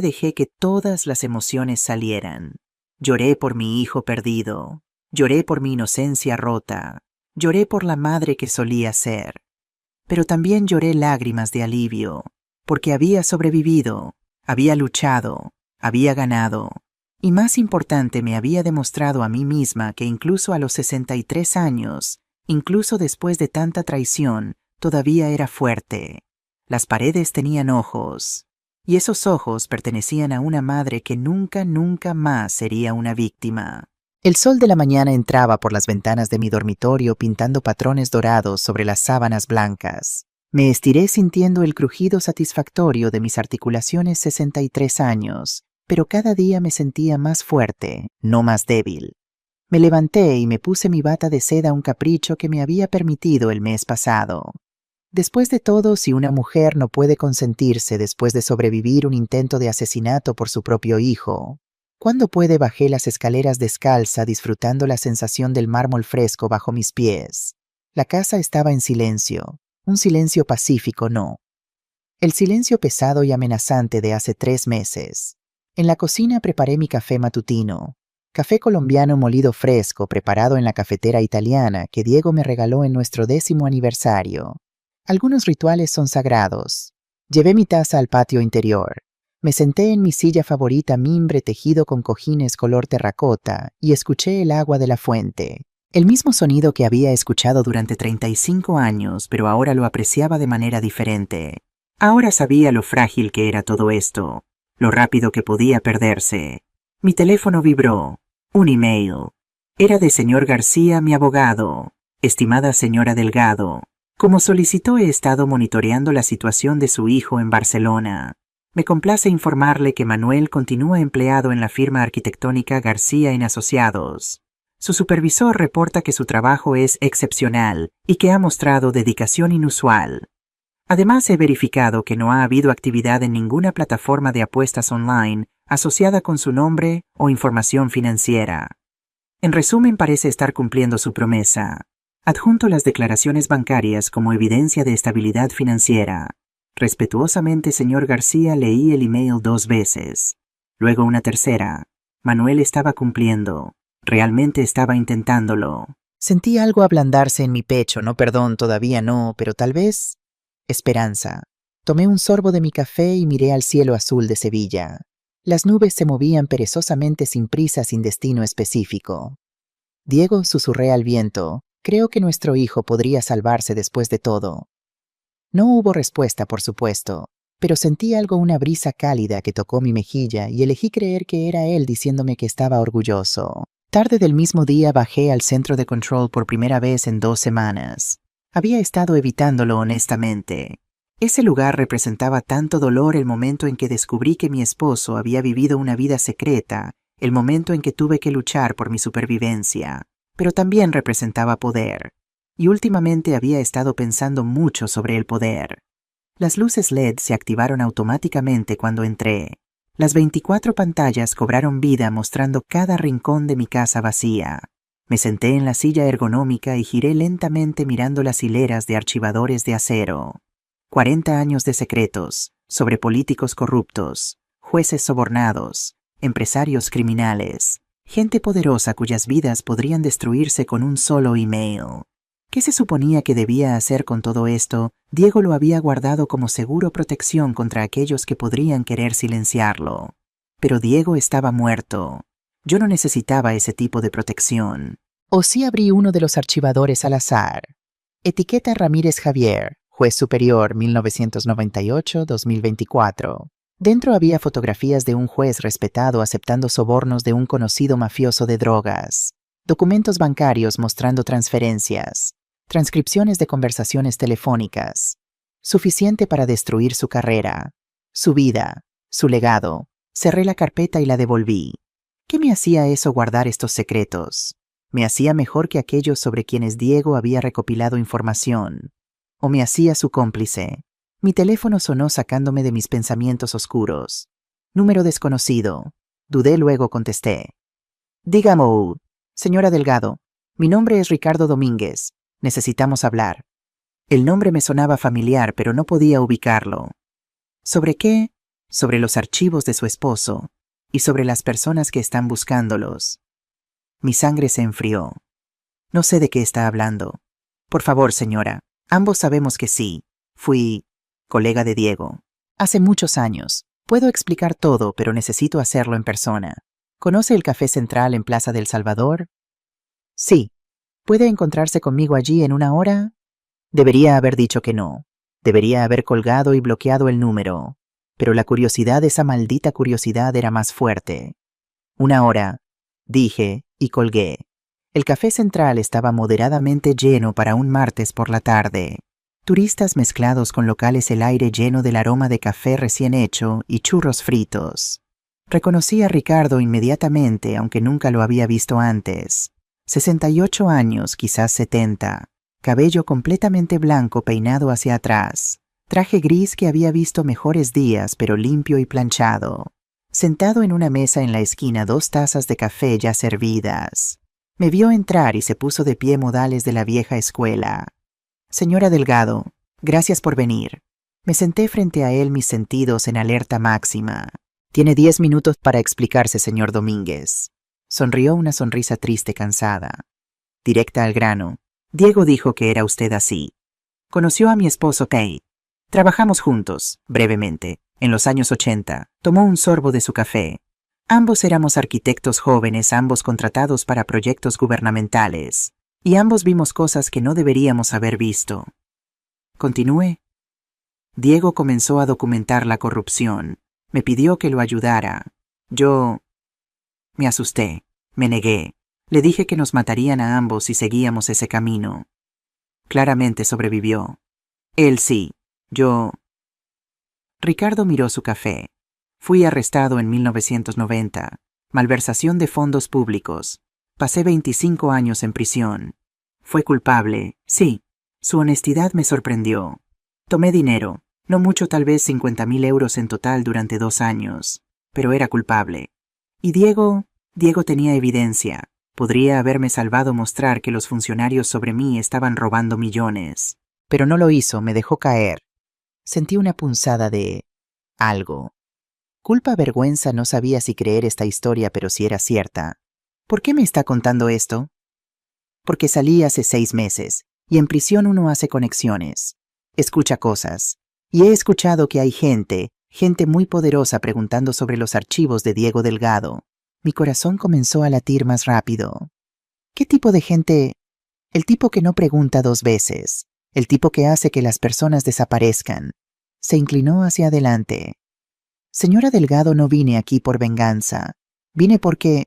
C: dejé que todas las emociones salieran. Lloré por mi hijo perdido. Lloré por mi inocencia rota. Lloré por la madre que solía ser. Pero también lloré lágrimas de alivio, porque había sobrevivido, había luchado, había ganado. Y más importante, me había demostrado a mí misma que incluso a los 63 años, incluso después de tanta traición, todavía era fuerte. Las paredes tenían ojos, y esos ojos pertenecían a una madre que nunca más sería una víctima. El sol de la mañana entraba por las ventanas de mi dormitorio pintando patrones dorados sobre las sábanas blancas. Me estiré sintiendo el crujido satisfactorio de mis articulaciones 63 años, pero cada día me sentía más fuerte, no más débil. Me levanté y me puse mi bata de seda, un capricho que me había permitido el mes pasado. Después de todo, si una mujer no puede consentirse después de sobrevivir un intento de asesinato por su propio hijo, ¿cuándo puede? Bajé las escaleras descalza, disfrutando la sensación del mármol fresco bajo mis pies. La casa estaba en silencio, un silencio pacífico, no. El silencio pesado y amenazante de hace 3 meses. En la cocina preparé mi café matutino. Café colombiano molido fresco, preparado en la cafetera italiana que Diego me regaló en nuestro 10º aniversario. Algunos rituales son sagrados. Llevé mi taza al patio interior. Me senté en mi silla favorita, mimbre tejido con cojines color terracota, y escuché el agua de la fuente. El mismo sonido que había escuchado durante 35 años, pero ahora lo apreciaba de manera diferente.
B: Ahora sabía lo frágil que era todo esto, lo rápido que podía perderse. Mi teléfono vibró. Un email. Era de señor García, mi abogado. Estimada señora Delgado, como solicitó, he estado monitoreando la situación de su hijo en Barcelona. Me complace informarle que Manuel continúa empleado en la firma arquitectónica García en Asociados. Su supervisor reporta que su trabajo es excepcional y que ha mostrado dedicación inusual. Además, he verificado que no ha habido actividad en ninguna plataforma de apuestas online asociada con su nombre o información financiera. En resumen, parece estar cumpliendo su promesa. Adjunto las declaraciones bancarias como evidencia de estabilidad financiera. Respetuosamente, señor García, leí el email 2 veces. Luego una tercera. Manuel estaba cumpliendo. Realmente estaba intentándolo.
C: Sentí algo ablandarse en mi pecho, no perdón, todavía no, pero tal vez esperanza. Tomé un sorbo de mi café y miré al cielo azul de Sevilla. Las nubes se movían perezosamente sin prisa, sin destino específico. Diego, susurré al viento, creo que nuestro hijo podría salvarse después de todo. No hubo respuesta, por supuesto, pero sentí algo, una brisa cálida que tocó mi mejilla y elegí creer que era él diciéndome que estaba orgulloso. Tarde del mismo día bajé al centro de control por primera vez en 2 semanas. Había estado evitándolo honestamente. Ese lugar representaba tanto dolor, el momento en que descubrí que mi esposo había vivido una vida secreta, el momento en que tuve que luchar por mi supervivencia, pero también representaba poder. Y últimamente había estado pensando mucho sobre el poder. Las luces LED se activaron automáticamente cuando entré. Las 24 pantallas cobraron vida mostrando cada rincón de mi casa vacía. Me senté en la silla ergonómica y giré lentamente mirando las hileras de archivadores de acero. 40 años de secretos, sobre políticos corruptos, jueces sobornados, empresarios criminales, gente poderosa cuyas vidas podrían destruirse con un solo email. ¿Qué se suponía que debía hacer con todo esto? Diego lo había guardado como seguro protección contra aquellos que podrían querer silenciarlo. Pero Diego estaba muerto. Yo no necesitaba ese tipo de protección. O sí abrí uno de los archivadores al azar. Etiqueta Ramírez Javier, Juez Superior 1998-2024. Dentro había fotografías de un juez respetado aceptando sobornos de un conocido mafioso de drogas, documentos bancarios mostrando transferencias, transcripciones de conversaciones telefónicas, suficiente para destruir su carrera, su vida, su legado. Cerré la carpeta y la devolví. ¿Qué me hacía eso guardar estos secretos? ¿Me hacía mejor que aquellos sobre quienes Diego había recopilado información? ¿O me hacía su cómplice? Mi teléfono sonó sacándome de mis pensamientos oscuros. Número desconocido. Dudé, luego contesté. Dígame, señora Delgado, mi nombre es Ricardo Domínguez. Necesitamos hablar. El nombre me sonaba familiar, pero no podía ubicarlo. ¿Sobre qué? Sobre los archivos de su esposo y sobre las personas que están buscándolos. Mi sangre se enfrió. No sé de qué está hablando. Por favor, señora, ambos sabemos que sí. Fui colega de Diego. Hace muchos años. Puedo explicar todo, pero necesito hacerlo en persona. ¿Conoce el Café Central en Plaza del Salvador? Sí. ¿Puede encontrarse conmigo allí en 1 hora? Debería haber dicho que no. Debería haber colgado y bloqueado el número. Pero la curiosidad, esa maldita curiosidad, era más fuerte. 1 hora, dije, y colgué. El Café Central estaba moderadamente lleno para un martes por la tarde. Turistas mezclados con locales, el aire lleno del aroma de café recién hecho y churros fritos. Reconocí a Ricardo inmediatamente, aunque nunca lo había visto antes. 68 años, quizás 70. Cabello completamente blanco peinado hacia atrás. Traje gris que había visto mejores días, pero limpio y planchado. Sentado en una mesa en la esquina, 2 tazas de café ya servidas. Me vio entrar y se puso de pie, modales de la vieja escuela. Señora Delgado, gracias por venir. Me senté frente a él, mis sentidos en alerta máxima. Tiene 10 minutos para explicarse, señor Domínguez. Sonrió, una sonrisa triste, cansada. Directa al grano. Diego dijo que era usted así. Conoció a mi esposo Kate. Trabajamos juntos, brevemente, en los años 80. Tomó un sorbo de su café. Ambos éramos arquitectos jóvenes, ambos contratados para proyectos gubernamentales. Y ambos vimos cosas que no deberíamos haber visto. ¿Continúe?
B: Diego comenzó a documentar la corrupción. Me pidió que lo ayudara. Yo me asusté. Me negué. Le dije que nos matarían a ambos si seguíamos ese camino. Claramente sobrevivió. Él sí. Yo... Ricardo miró su café. Fui arrestado en 1990. Malversación de fondos públicos. Pasé 25 años en prisión. Fue culpable, sí. Su honestidad me sorprendió. Tomé dinero, no mucho, tal vez 50.000 euros en total durante 2 años, pero era culpable. Y Diego tenía evidencia. Podría haberme salvado mostrar que los funcionarios sobre mí estaban robando millones.
C: Pero no lo hizo, me dejó caer. Sentí una punzada de... algo. Culpa, vergüenza, no sabía si creer esta historia, pero si era cierta. ¿Por qué me está contando esto? Porque salí hace 6 meses, y en prisión uno hace conexiones. Escucha cosas. Y he escuchado que hay gente muy poderosa preguntando sobre los archivos de Diego Delgado. Mi corazón comenzó a latir más rápido. ¿Qué tipo de gente? El tipo que no pregunta 2 veces. El tipo que hace que las personas desaparezcan. Se inclinó hacia adelante. Señora Delgado, no vine aquí por venganza. Vine porque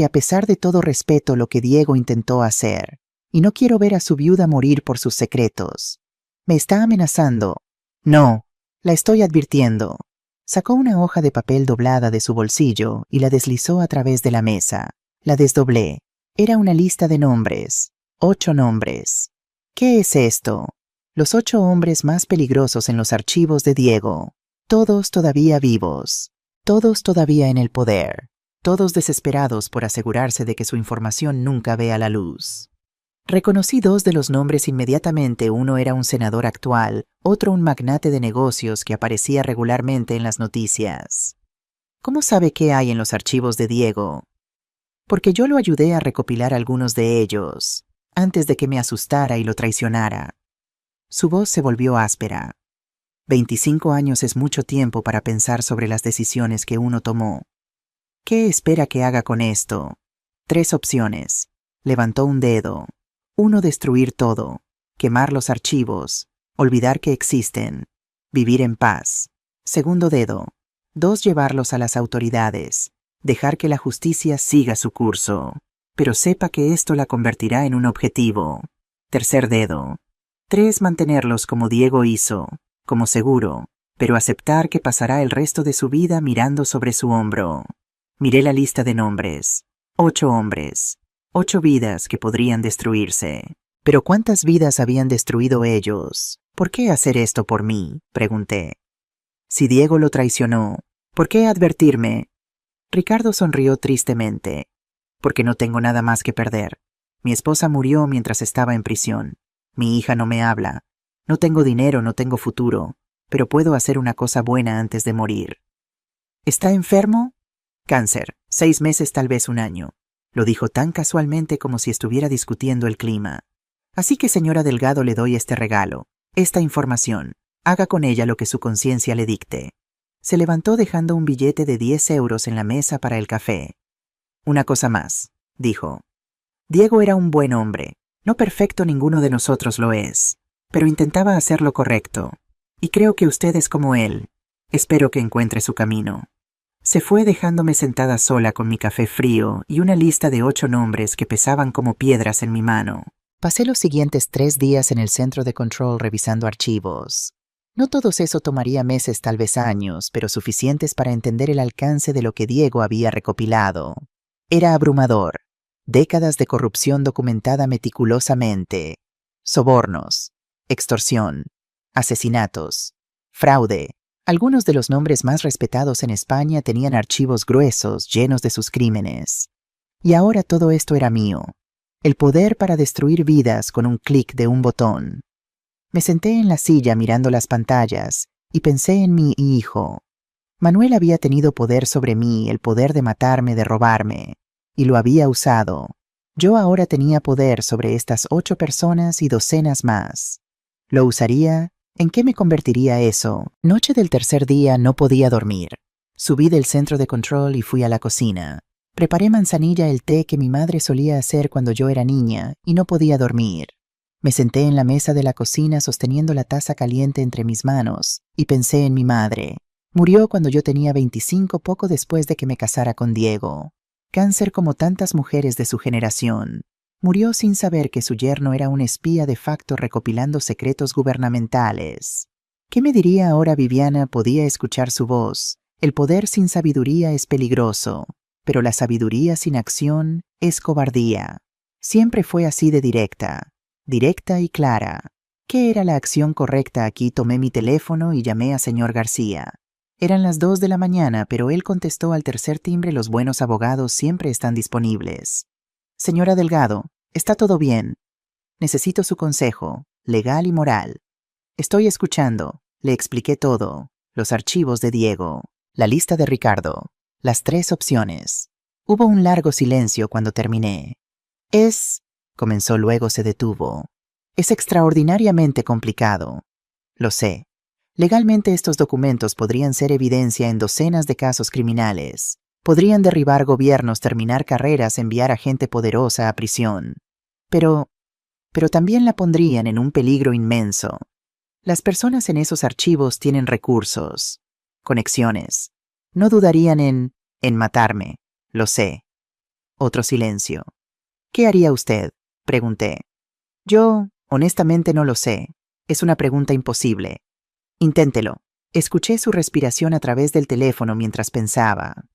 C: a pesar de todo respeto lo que Diego intentó hacer, y no quiero ver a su viuda morir por sus secretos. Me está amenazando. No, la estoy advirtiendo. Sacó una hoja de papel doblada de su bolsillo y la deslizó a través de la mesa. La desdoblé. Era una lista de nombres. 8 nombres. ¿Qué es esto? Los 8 hombres más peligrosos en los archivos de Diego. Todos todavía vivos. Todos todavía en el poder. Todos desesperados por asegurarse de que su información nunca vea la luz. Reconocí 2 de los nombres inmediatamente. Uno era un senador actual, otro un magnate de negocios que aparecía regularmente en las noticias. ¿Cómo sabe qué hay en los archivos de Diego? Porque yo lo ayudé a recopilar algunos de ellos, antes de que me asustara y lo traicionara. Su voz se volvió áspera. 25 años es mucho tiempo para pensar sobre las decisiones que uno tomó. ¿Qué espera que haga con esto? 3 opciones. Levantó un dedo. 1, destruir todo. Quemar los archivos. Olvidar que existen. Vivir en paz. Segundo dedo. 2, llevarlos a las autoridades. Dejar que la justicia siga su curso. Pero sepa que esto la convertirá en un objetivo. Tercer dedo. 3, mantenerlos como Diego hizo, como seguro, pero aceptar que pasará el resto de su vida mirando sobre su hombro. Miré la lista de nombres. 8 hombres. 8 vidas que podrían destruirse. ¿Pero cuántas vidas habían destruido ellos? ¿Por qué hacer esto por mí?, pregunté. Si Diego lo traicionó, ¿por qué advertirme? Ricardo sonrió tristemente. Porque no tengo nada más que perder. Mi esposa murió mientras estaba en prisión. Mi hija no me habla. No tengo dinero, no tengo futuro, pero puedo hacer una cosa buena antes de morir. ¿Está enfermo? Cáncer, 6 meses, tal vez 1 año. Lo dijo tan casualmente como si estuviera discutiendo el clima. Así que, señora Delgado, le doy este regalo, esta información. Haga con ella lo que su conciencia le dicte. Se levantó dejando un billete de 10 euros en la mesa para el café. Una cosa más, dijo. Diego era un buen hombre. No perfecto, ninguno de nosotros lo es. Pero intentaba hacer lo correcto. Y creo que usted es como él. Espero que encuentre su camino. Se fue dejándome sentada sola con mi café frío y una lista de 8 nombres que pesaban como piedras en mi mano. Pasé los siguientes 3 días en el centro de control revisando archivos. No todos eso tomaría meses, tal vez años, pero suficientes para entender el alcance de lo que Diego había recopilado. Era abrumador. Décadas de corrupción documentada meticulosamente. Sobornos, extorsión, asesinatos, fraude. Algunos de los nombres más respetados en España tenían archivos gruesos llenos de sus crímenes. Y ahora todo esto era mío. El poder para destruir vidas con un clic de un botón. Me senté en la silla mirando las pantallas y pensé en mi hijo. Manuel había tenido poder sobre mí, el poder de matarme, de robarme, y lo había usado. Yo ahora tenía poder sobre estas 8 personas y docenas más. ¿Lo usaría? ¿En qué me convertiría eso? Noche del tercer día no podía dormir. Subí del centro de control y fui a la cocina. Preparé manzanilla, el té que mi madre solía hacer cuando yo era niña, y no podía dormir. Me senté en la mesa de la cocina sosteniendo la taza caliente entre mis manos y pensé en mi madre. Murió cuando yo tenía 25, poco después de que me casara con Diego. Cáncer como tantas mujeres de su generación. Murió sin saber que su yerno era un espía de facto recopilando secretos gubernamentales. ¿Qué me diría ahora Viviana? Podía escuchar su voz. El poder sin sabiduría es peligroso, pero la sabiduría sin acción es cobardía. Siempre fue así de directa y clara. ¿Qué era la acción correcta aquí? Tomé mi teléfono y llamé a señor García. Eran las 2 de la mañana, pero él contestó al tercer timbre. Los buenos abogados siempre están disponibles. Señora Delgado, está todo bien. Necesito su consejo, legal y moral. Estoy escuchando. Le expliqué todo. Los archivos de Diego, la lista de Ricardo, las 3 opciones. Hubo un largo silencio cuando terminé. Comenzó, luego se detuvo. Es extraordinariamente complicado. Lo sé. Legalmente estos documentos podrían ser evidencia en docenas de casos criminales. Podrían derribar gobiernos, terminar carreras, enviar a gente poderosa a prisión. Pero también la pondrían en un peligro inmenso. Las personas en esos archivos tienen recursos, conexiones. No dudarían en matarme. Lo sé. Otro silencio. ¿Qué haría usted?, pregunté. Yo, honestamente, no lo sé. Es una pregunta imposible. Inténtelo. Escuché su respiración a través del teléfono mientras pensaba.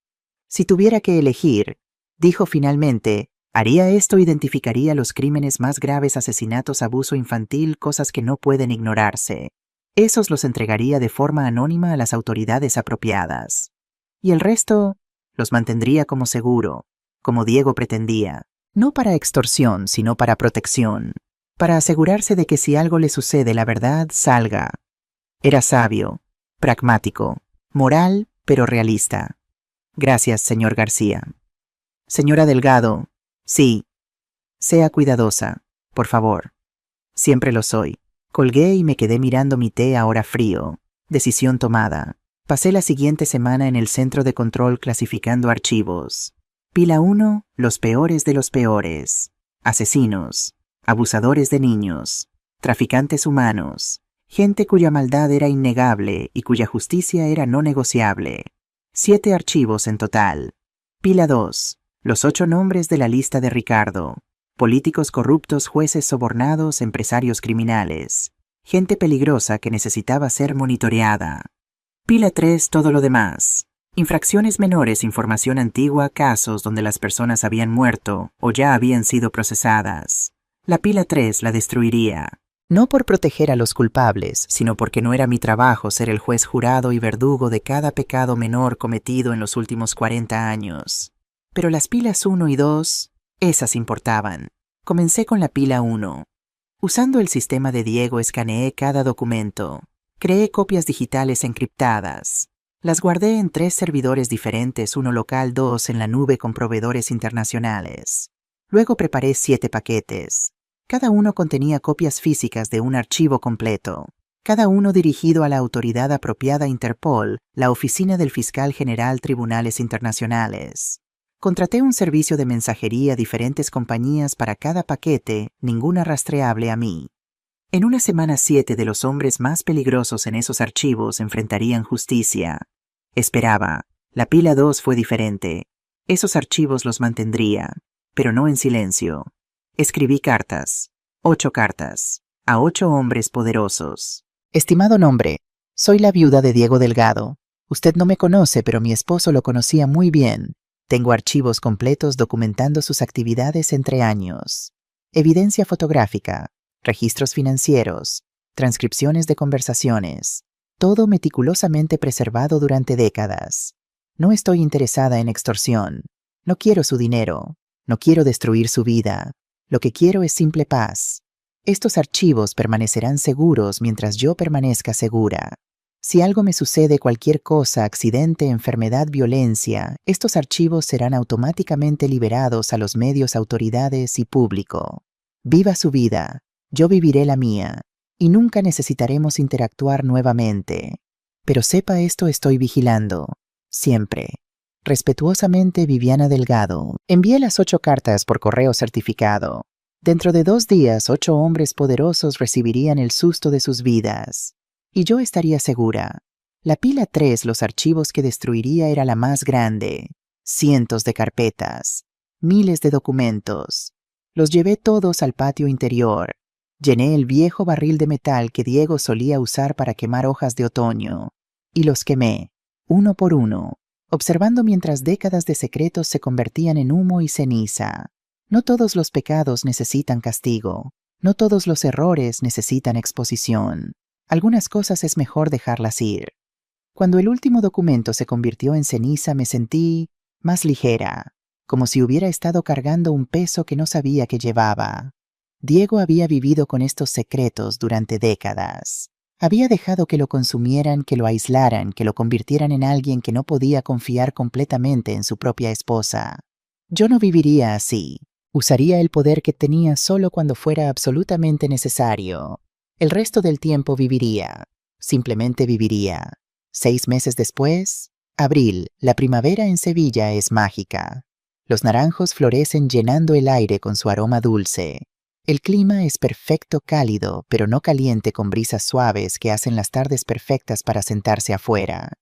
C: Si tuviera que elegir, dijo finalmente, haría esto: identificaría los crímenes más graves, asesinatos, abuso infantil, cosas que no pueden ignorarse. Esos los entregaría de forma anónima a las autoridades apropiadas. Y el resto los mantendría como seguro, como Diego pretendía. No para extorsión, sino para protección. Para asegurarse de que si algo le sucede, la verdad salga. Era sabio, pragmático, moral, pero realista. Gracias, señor García. Señora Delgado, sí. Sea cuidadosa, por favor. Siempre lo soy. Colgué y me quedé mirando mi té ahora frío. Decisión tomada. Pasé la siguiente semana en el centro de control clasificando archivos. Pila 1, los peores de los peores. Asesinos, abusadores de niños, traficantes humanos, gente cuya maldad era innegable y cuya justicia era no negociable. 7 archivos en total. Pila 2, los 8 nombres de la lista de Ricardo. Políticos corruptos, jueces sobornados, empresarios criminales. Gente peligrosa que necesitaba ser monitoreada. Pila 3, todo lo demás. Infracciones menores, información antigua, casos donde las personas habían muerto o ya habían sido procesadas. La pila 3 la destruiría. No por proteger a los culpables, sino porque no era mi trabajo ser el juez jurado y verdugo de cada pecado menor cometido en los últimos 40 años. Pero las pilas 1 y 2, esas importaban. Comencé con la pila 1. Usando el sistema de Diego escaneé cada documento. Creé copias digitales encriptadas. Las guardé en 3 servidores diferentes, uno local, 2 en la nube con proveedores internacionales. Luego preparé 7 paquetes. Cada uno contenía copias físicas de un archivo completo. Cada uno dirigido a la autoridad apropiada: Interpol, la Oficina del Fiscal General, tribunales internacionales. Contraté un servicio de mensajería, diferentes compañías para cada paquete, ninguna rastreable a mí. En una semana 7 de los hombres más peligrosos en esos archivos enfrentarían justicia. Esperaba. La pila 2 fue diferente. Esos archivos los mantendría, pero no en silencio. Escribí cartas. 8 cartas. A 8 hombres poderosos. Estimado nombre, soy la viuda de Diego Delgado. Usted no me conoce, pero mi esposo lo conocía muy bien. Tengo archivos completos documentando sus actividades entre años. Evidencia fotográfica, registros financieros, transcripciones de conversaciones. Todo meticulosamente preservado durante décadas. No estoy interesada en extorsión. No quiero su dinero. No quiero destruir su vida. Lo que quiero es simple paz. Estos archivos permanecerán seguros mientras yo permanezca segura. Si algo me sucede, cualquier cosa, accidente, enfermedad, violencia, estos archivos serán automáticamente liberados a los medios, autoridades y público. Viva su vida, yo viviré la mía, y nunca necesitaremos interactuar nuevamente. Pero sepa esto, estoy vigilando, siempre. Respetuosamente, Viviana Delgado. Envié las 8 cartas por correo certificado. Dentro de 2 días, 8 hombres poderosos recibirían el susto de sus vidas. Y yo estaría segura. La pila 3, los archivos que destruiría, era la más grande. Cientos de carpetas. Miles de documentos. Los llevé todos al patio interior. Llené el viejo barril de metal que Diego solía usar para quemar hojas de otoño. Y los quemé, uno por uno, observando mientras décadas de secretos se convertían en humo y ceniza. No todos los pecados necesitan castigo. No todos los errores necesitan exposición. Algunas cosas es mejor dejarlas ir. Cuando el último documento se convirtió en ceniza, me sentí más ligera, como si hubiera estado cargando un peso que no sabía que llevaba. Diego había vivido con estos secretos durante décadas. Había dejado que lo consumieran, que lo aislaran, que lo convirtieran en alguien que no podía confiar completamente en su propia esposa. Yo no viviría así. Usaría el poder que tenía solo cuando fuera absolutamente necesario. El resto del tiempo viviría. Simplemente viviría. 6 meses después, abril, la primavera en Sevilla es mágica. Los naranjos florecen llenando el aire con su aroma dulce. El clima es perfecto, cálido, pero no caliente, con brisas suaves que hacen las tardes perfectas para sentarse afuera.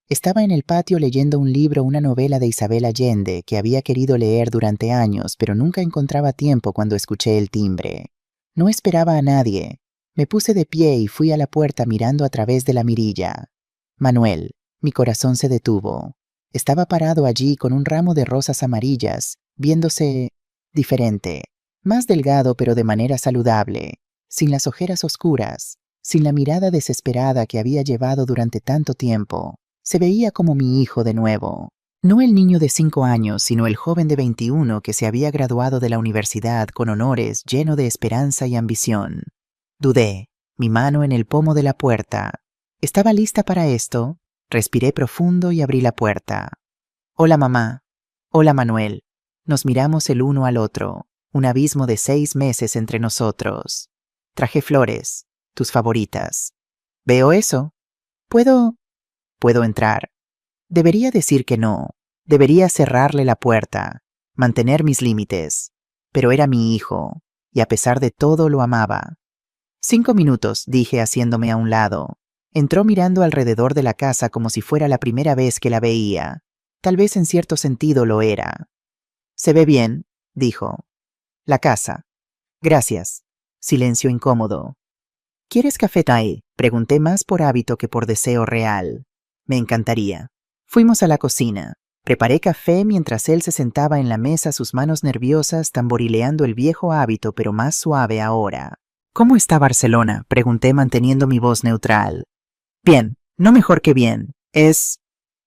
C: Estaba en el patio leyendo un libro, una novela de Isabel Allende que había querido leer durante años, pero nunca encontraba tiempo cuando escuché el timbre. No esperaba a nadie. Me puse de pie y fui a la puerta mirando a través de la mirilla. Manuel, mi corazón se detuvo. Estaba parado allí con un ramo de rosas amarillas, viéndose diferente, más delgado pero de manera saludable, sin las ojeras oscuras, sin la mirada desesperada que había llevado durante tanto tiempo. Se veía como mi hijo de nuevo. No el niño de 5 años, sino el joven de 21 que se había graduado de la universidad con honores, lleno de esperanza y ambición. Dudé, mi mano en el pomo de la puerta. ¿Estaba lista para esto? Respiré profundo y abrí la puerta. Hola, mamá. Hola, Manuel. Nos miramos el uno al otro. Un abismo de 6 meses entre nosotros. Traje flores, tus favoritas. ¿Veo eso? ¿Puedo entrar? Debería decir que no. Debería cerrarle la puerta, mantener mis límites. Pero era mi hijo, y a pesar de todo lo amaba. 5 minutos, dije haciéndome a un lado. Entró mirando alrededor de la casa como si fuera la primera vez que la veía. Tal vez en cierto sentido lo era. «Se ve bien», dijo. «La casa». «Gracias». Silencio incómodo. «¿Quieres café Thai?», pregunté más por hábito que por deseo real. «Me encantaría». Fuimos a la cocina. Preparé café mientras él se sentaba en la mesa, sus manos nerviosas tamborileando el viejo hábito, pero más suave ahora. «¿Cómo está Barcelona?», pregunté manteniendo mi voz neutral. «Bien, no mejor que bien. Es...».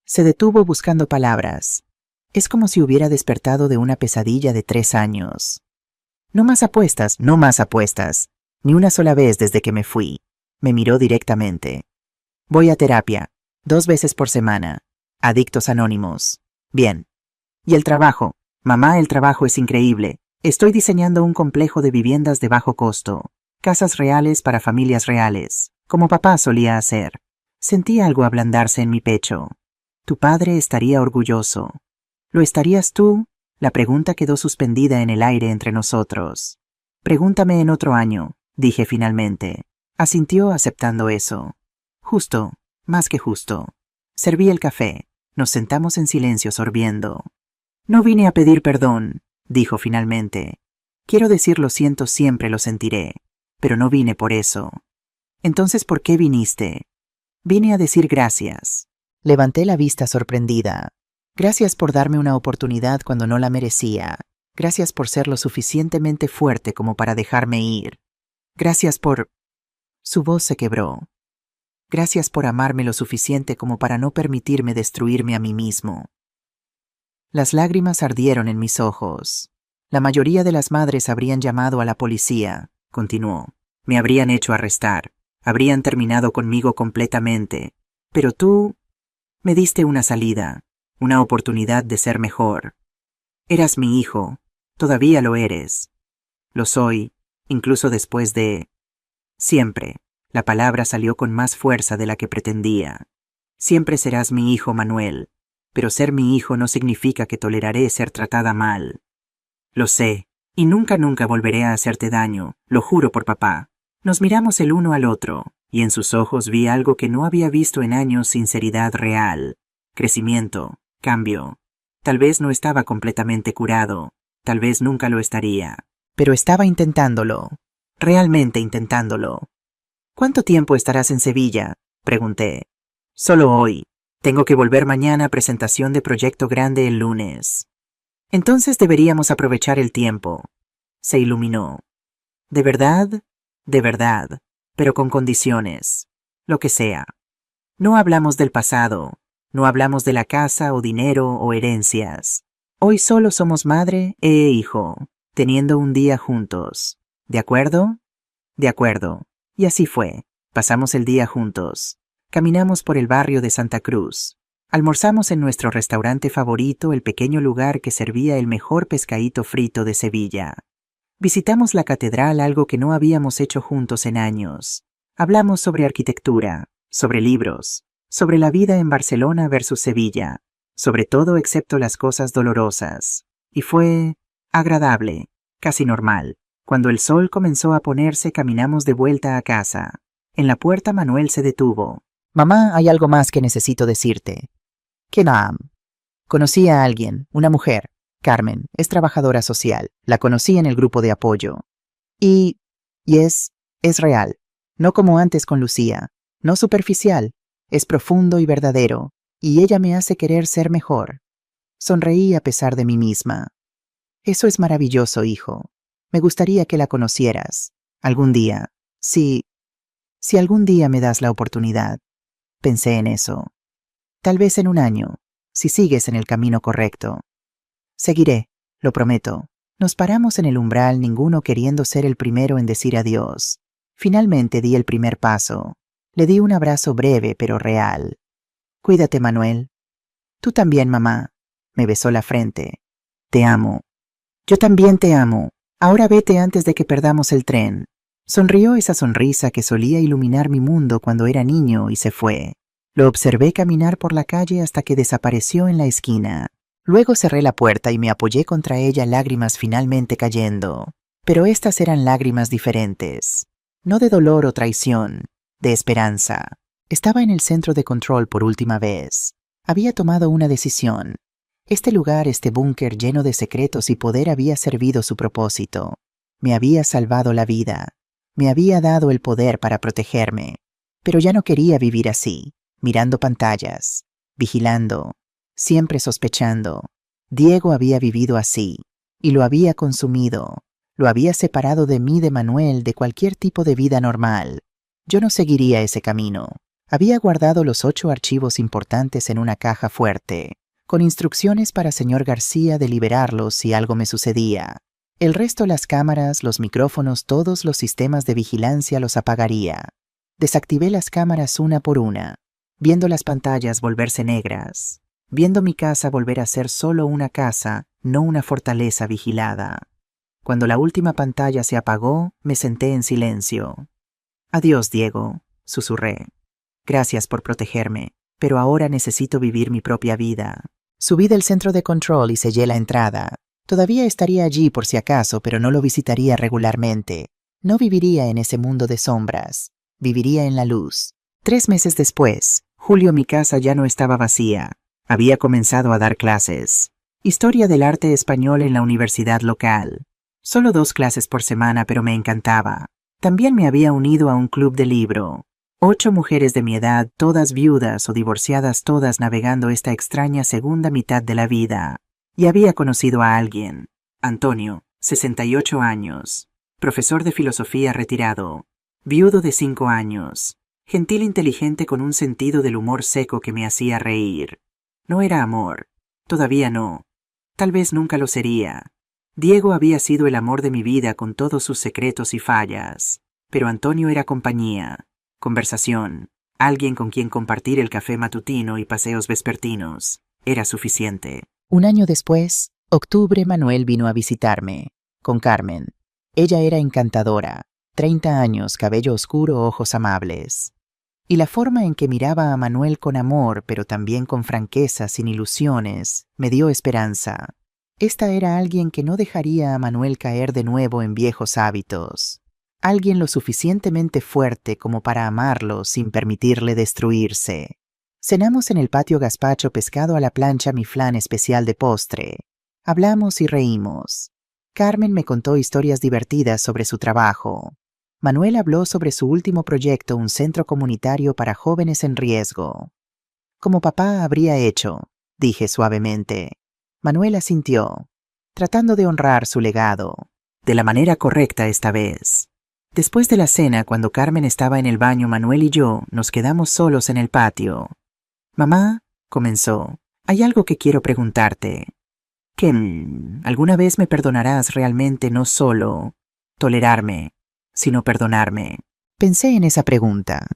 C: Se detuvo buscando palabras. Es como si hubiera despertado de una pesadilla de 3 años. «No más apuestas, no más apuestas. Ni una sola vez desde que me fui». Me miró directamente. «Voy a terapia, 2 veces por semana. Adictos Anónimos». «Bien». «¿Y el trabajo?» «Mamá, el trabajo es increíble. Estoy diseñando un complejo de viviendas de bajo costo. Casas reales para familias reales, como papá solía hacer». Sentí algo ablandarse en mi pecho. «Tu padre estaría orgulloso». «¿Lo estarías tú?». La pregunta quedó suspendida en el aire entre nosotros. «Pregúntame en otro año», dije finalmente. Asintió aceptando eso. «Justo, más que justo». Serví el café. Nos sentamos en silencio sorbiendo. «No vine a pedir perdón», dijo finalmente. «Quiero decir lo siento, siempre lo sentiré. Pero no vine por eso». «Entonces, ¿por qué viniste?» «Vine a decir gracias». Levanté la vista sorprendida. «Gracias por darme una oportunidad cuando no la merecía. Gracias por ser lo suficientemente fuerte como para dejarme ir. Gracias por...». Su voz se quebró. «Gracias por amarme lo suficiente como para no permitirme destruirme a mí mismo». Las lágrimas ardieron en mis ojos. «La mayoría de las madres habrían llamado a la policía», continuó. «Me habrían hecho arrestar. Habrían terminado conmigo completamente. Pero tú me diste una salida, una oportunidad de ser mejor. Eras mi hijo. Todavía lo eres. Lo soy, incluso después de... Siempre». La palabra salió con más fuerza de la que pretendía. «Siempre serás mi hijo, Manuel. Pero ser mi hijo no significa que toleraré ser tratada mal». «Lo sé»,
B: Y nunca volveré a hacerte daño, lo juro por papá. Nos miramos el uno al otro, y en sus ojos vi algo que no había visto en años: sinceridad real, crecimiento, cambio. Tal vez no estaba completamente curado, tal vez nunca lo estaría.
C: Pero estaba intentándolo.
B: Realmente intentándolo.
C: ¿Cuánto tiempo estarás en Sevilla?, pregunté.
B: Solo hoy. Tengo que volver mañana a presentación de proyecto grande el lunes.
C: Entonces deberíamos aprovechar el tiempo.
B: Se iluminó. ¿De verdad? De verdad. Pero con condiciones. Lo que sea. No hablamos del pasado. No hablamos de la casa o dinero o herencias. Hoy solo somos madre e hijo, teniendo un día juntos. ¿De acuerdo? De acuerdo. Y así fue. Pasamos el día juntos. Caminamos por el barrio de Santa Cruz. Almorzamos en nuestro restaurante favorito, el pequeño lugar que servía el mejor pescadito frito de Sevilla. Visitamos la catedral, algo que no habíamos hecho juntos en años. Hablamos sobre arquitectura, sobre libros, sobre la vida en Barcelona versus Sevilla, sobre todo excepto las cosas dolorosas. Y fue agradable, casi normal. Cuando el sol comenzó a ponerse, caminamos de vuelta a casa. En la puerta Manuel se detuvo.
C: Mamá, hay algo más que necesito decirte. Kenam. Conocí a alguien, una mujer. Carmen, es trabajadora social. La conocí en el grupo de apoyo. Y es real. No como antes con Lucía. No superficial. Es profundo y verdadero. Y ella me hace querer ser mejor. Sonreí a pesar de mí misma. Eso es maravilloso, hijo. Me gustaría que la conocieras. Algún día. Si algún día me das la oportunidad. Pensé en eso. Tal vez en un año, si sigues en el camino correcto. Seguiré, lo prometo. Nos paramos en el umbral, ninguno queriendo ser el primero en decir adiós. Finalmente di el primer paso. Le di un abrazo breve pero real. Cuídate, Manuel. Tú también, mamá. Me besó la frente. Te amo. Yo también te amo. Ahora vete antes de que perdamos el tren. Sonrió esa sonrisa que solía iluminar mi mundo cuando era niño y se fue. Lo observé caminar por la calle hasta que desapareció en la esquina. Luego cerré la puerta y me apoyé contra ella, lágrimas finalmente cayendo. Pero estas eran lágrimas diferentes. No de dolor o traición, de esperanza. Estaba en el centro de control por última vez. Había tomado una decisión. Este lugar, este búnker lleno de secretos y poder había servido su propósito. Me había salvado la vida. Me había dado el poder para protegerme. Pero ya no quería vivir así, mirando pantallas, vigilando, siempre sospechando. Diego había vivido así, y lo había consumido. Lo había separado de mí, de Manuel, de cualquier tipo de vida normal. Yo no seguiría ese camino. Había guardado los 8 archivos importantes en una caja fuerte, con instrucciones para señor García de liberarlos si algo me sucedía. El resto, las cámaras, los micrófonos, todos los sistemas de vigilancia los apagaría. Desactivé las cámaras una por una, viendo las pantallas volverse negras, viendo mi casa volver a ser solo una casa, no una fortaleza vigilada. Cuando la última pantalla se apagó, me senté en silencio. Adiós, Diego, susurré. Gracias por protegerme, pero ahora necesito vivir mi propia vida. Subí del centro de control y sellé la entrada. Todavía estaría allí por si acaso, pero no lo visitaría regularmente. No viviría en ese mundo de sombras. Viviría en la luz. 3 meses después, julio, mi casa ya no estaba vacía. Había comenzado a dar clases. Historia del arte español en la universidad local. Solo 2 clases por semana, pero me encantaba. También me había unido a un club de libro. 8 mujeres de mi edad, todas viudas o divorciadas, todas navegando esta extraña segunda mitad de la vida. Y había conocido a alguien. Antonio, 68 años. Profesor de filosofía retirado. Viudo de 5 años. Gentil, inteligente, con un sentido del humor seco que me hacía reír. No era amor. Todavía no. Tal vez nunca lo sería. Diego había sido el amor de mi vida con todos sus secretos y fallas. Pero Antonio era compañía, conversación, alguien con quien compartir el café matutino y paseos vespertinos. Era suficiente. Un año después, octubre, Manuel vino a visitarme, con Carmen. Ella era encantadora, 30 años, cabello oscuro, ojos amables. Y la forma en que miraba a Manuel con amor, pero también con franqueza, sin ilusiones, me dio esperanza. Esta era alguien que no dejaría a Manuel caer de nuevo en viejos hábitos. Alguien lo suficientemente fuerte como para amarlo sin permitirle destruirse. Cenamos en el patio gazpacho pescado a la plancha mi flan especial de postre. Hablamos y reímos. Carmen me contó historias divertidas sobre su trabajo. Manuel habló sobre su último proyecto, un centro comunitario para jóvenes en riesgo. Como papá habría hecho, dije suavemente. Manuel asintió, tratando de honrar su legado.
B: De la manera correcta esta vez. Después de la cena, cuando Carmen estaba en el baño, Manuel y yo nos quedamos solos en el patio. Mamá, comenzó, hay algo que quiero preguntarte. ¿Que alguna vez me perdonarás realmente, no solo tolerarme, sino perdonarme?
C: Pensé en esa pregunta,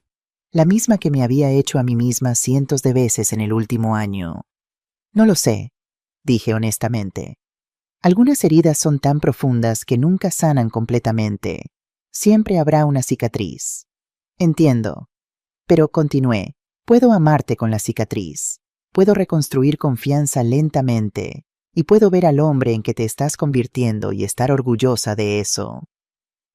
C: la misma que me había hecho a mí misma cientos de veces en el último año. No lo sé, dije honestamente. Algunas heridas son tan profundas que nunca sanan completamente. Siempre habrá una cicatriz. Entiendo. Pero continué. Puedo amarte con la cicatriz. Puedo reconstruir confianza lentamente. Y puedo ver al hombre en que te estás convirtiendo y estar orgullosa de eso.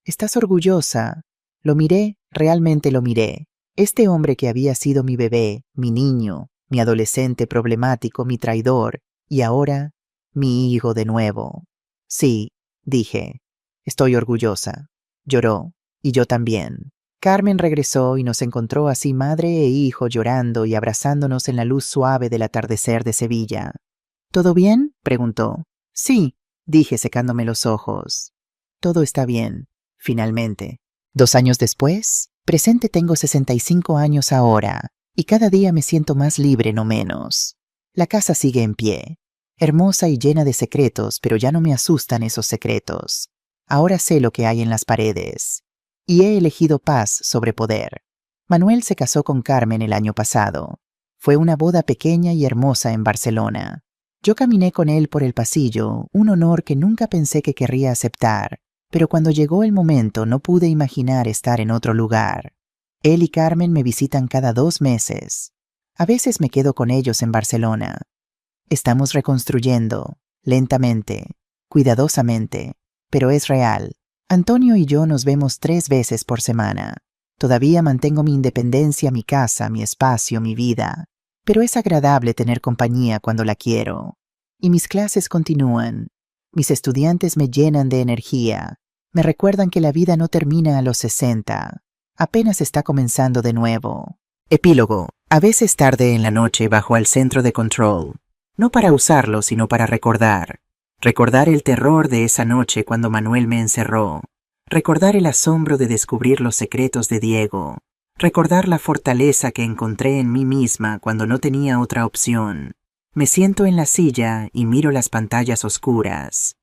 C: ¿Estás orgullosa? Lo miré, realmente lo miré. Este hombre que había sido mi bebé, mi niño, mi adolescente problemático, mi traidor, y ahora, mi hijo de nuevo. Sí, dije. Estoy orgullosa. Lloró, y yo también. Carmen regresó y nos encontró así madre e hijo llorando y abrazándonos en la luz suave del atardecer de Sevilla. ¿Todo bien?, preguntó. Sí, dije secándome los ojos. Todo está bien, finalmente. 2 años después, presente tengo 65 años ahora, y cada día me siento más libre, no menos. La casa sigue en pie, hermosa y llena de secretos, pero ya no me asustan esos secretos. Ahora sé lo que hay en las paredes. Y he elegido paz sobre poder. Manuel se casó con Carmen el año pasado. Fue una boda pequeña y hermosa en Barcelona. Yo caminé con él por el pasillo, un honor que nunca pensé que querría aceptar, pero cuando llegó el momento no pude imaginar estar en otro lugar. Él y Carmen me visitan cada 2 meses. A veces me quedo con ellos en Barcelona. Estamos reconstruyendo, lentamente, cuidadosamente, pero es real. Antonio y yo nos vemos 3 veces por semana. Todavía mantengo mi independencia, mi casa, mi espacio, mi vida. Pero es agradable tener compañía cuando la quiero. Y mis clases continúan. Mis estudiantes me llenan de energía. Me recuerdan que la vida no termina a los 60. Apenas está comenzando de nuevo.
B: Epílogo. A veces tarde en la noche bajo al centro de control. No para usarlo, sino para recordar. Recordar el terror de esa noche cuando Manuel me encerró. Recordar el asombro de descubrir los secretos de Diego. Recordar la fortaleza que encontré en mí misma cuando no tenía otra opción. Me siento en la silla y miro las pantallas oscuras.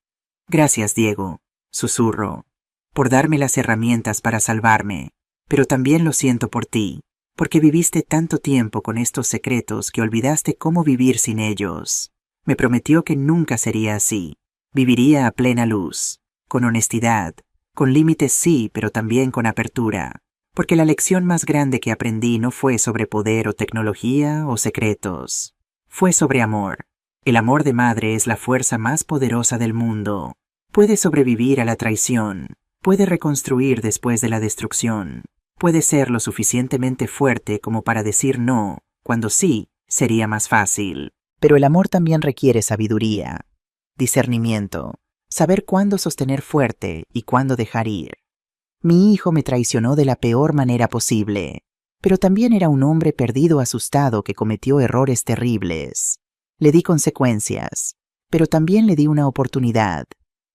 B: Gracias, Diego, susurro, por darme las herramientas para salvarme, pero también lo siento por ti, porque viviste tanto tiempo con estos secretos que olvidaste cómo vivir sin ellos. Me prometió que nunca sería así. Viviría a plena luz, con honestidad, con límites sí, pero también con apertura. Porque la lección más grande que aprendí no fue sobre poder o tecnología o secretos. Fue sobre amor. El amor de madre es la fuerza más poderosa del mundo. Puede sobrevivir a la traición. Puede reconstruir después de la destrucción. Puede ser lo suficientemente fuerte como para decir no, cuando sí sería más fácil.
C: Pero el amor también requiere sabiduría, discernimiento, saber cuándo sostener fuerte y cuándo dejar ir. Mi hijo me traicionó de la peor manera posible, pero también era un hombre perdido, asustado, que cometió errores terribles. Le di consecuencias, pero también le di una oportunidad,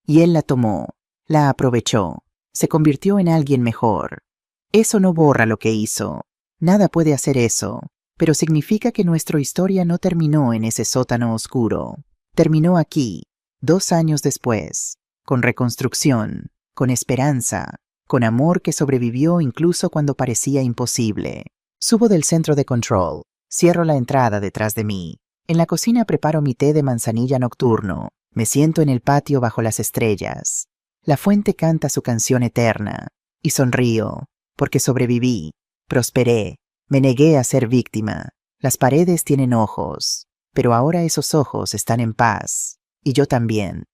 C: y él la tomó, la aprovechó, se convirtió en alguien mejor. Eso no borra lo que hizo, nada puede hacer eso, pero significa que nuestra historia no terminó en ese sótano oscuro. Terminó aquí, 2 años después, con reconstrucción, con esperanza, con amor que sobrevivió incluso cuando parecía imposible. Subo del centro de control, cierro la entrada detrás de mí. En la cocina preparo mi té de manzanilla nocturno. Me siento en el patio bajo las estrellas. La fuente canta su canción eterna. Y sonrío, porque sobreviví, prosperé, me negué a ser víctima. Las paredes tienen ojos, pero ahora esos ojos están en paz. Y yo también.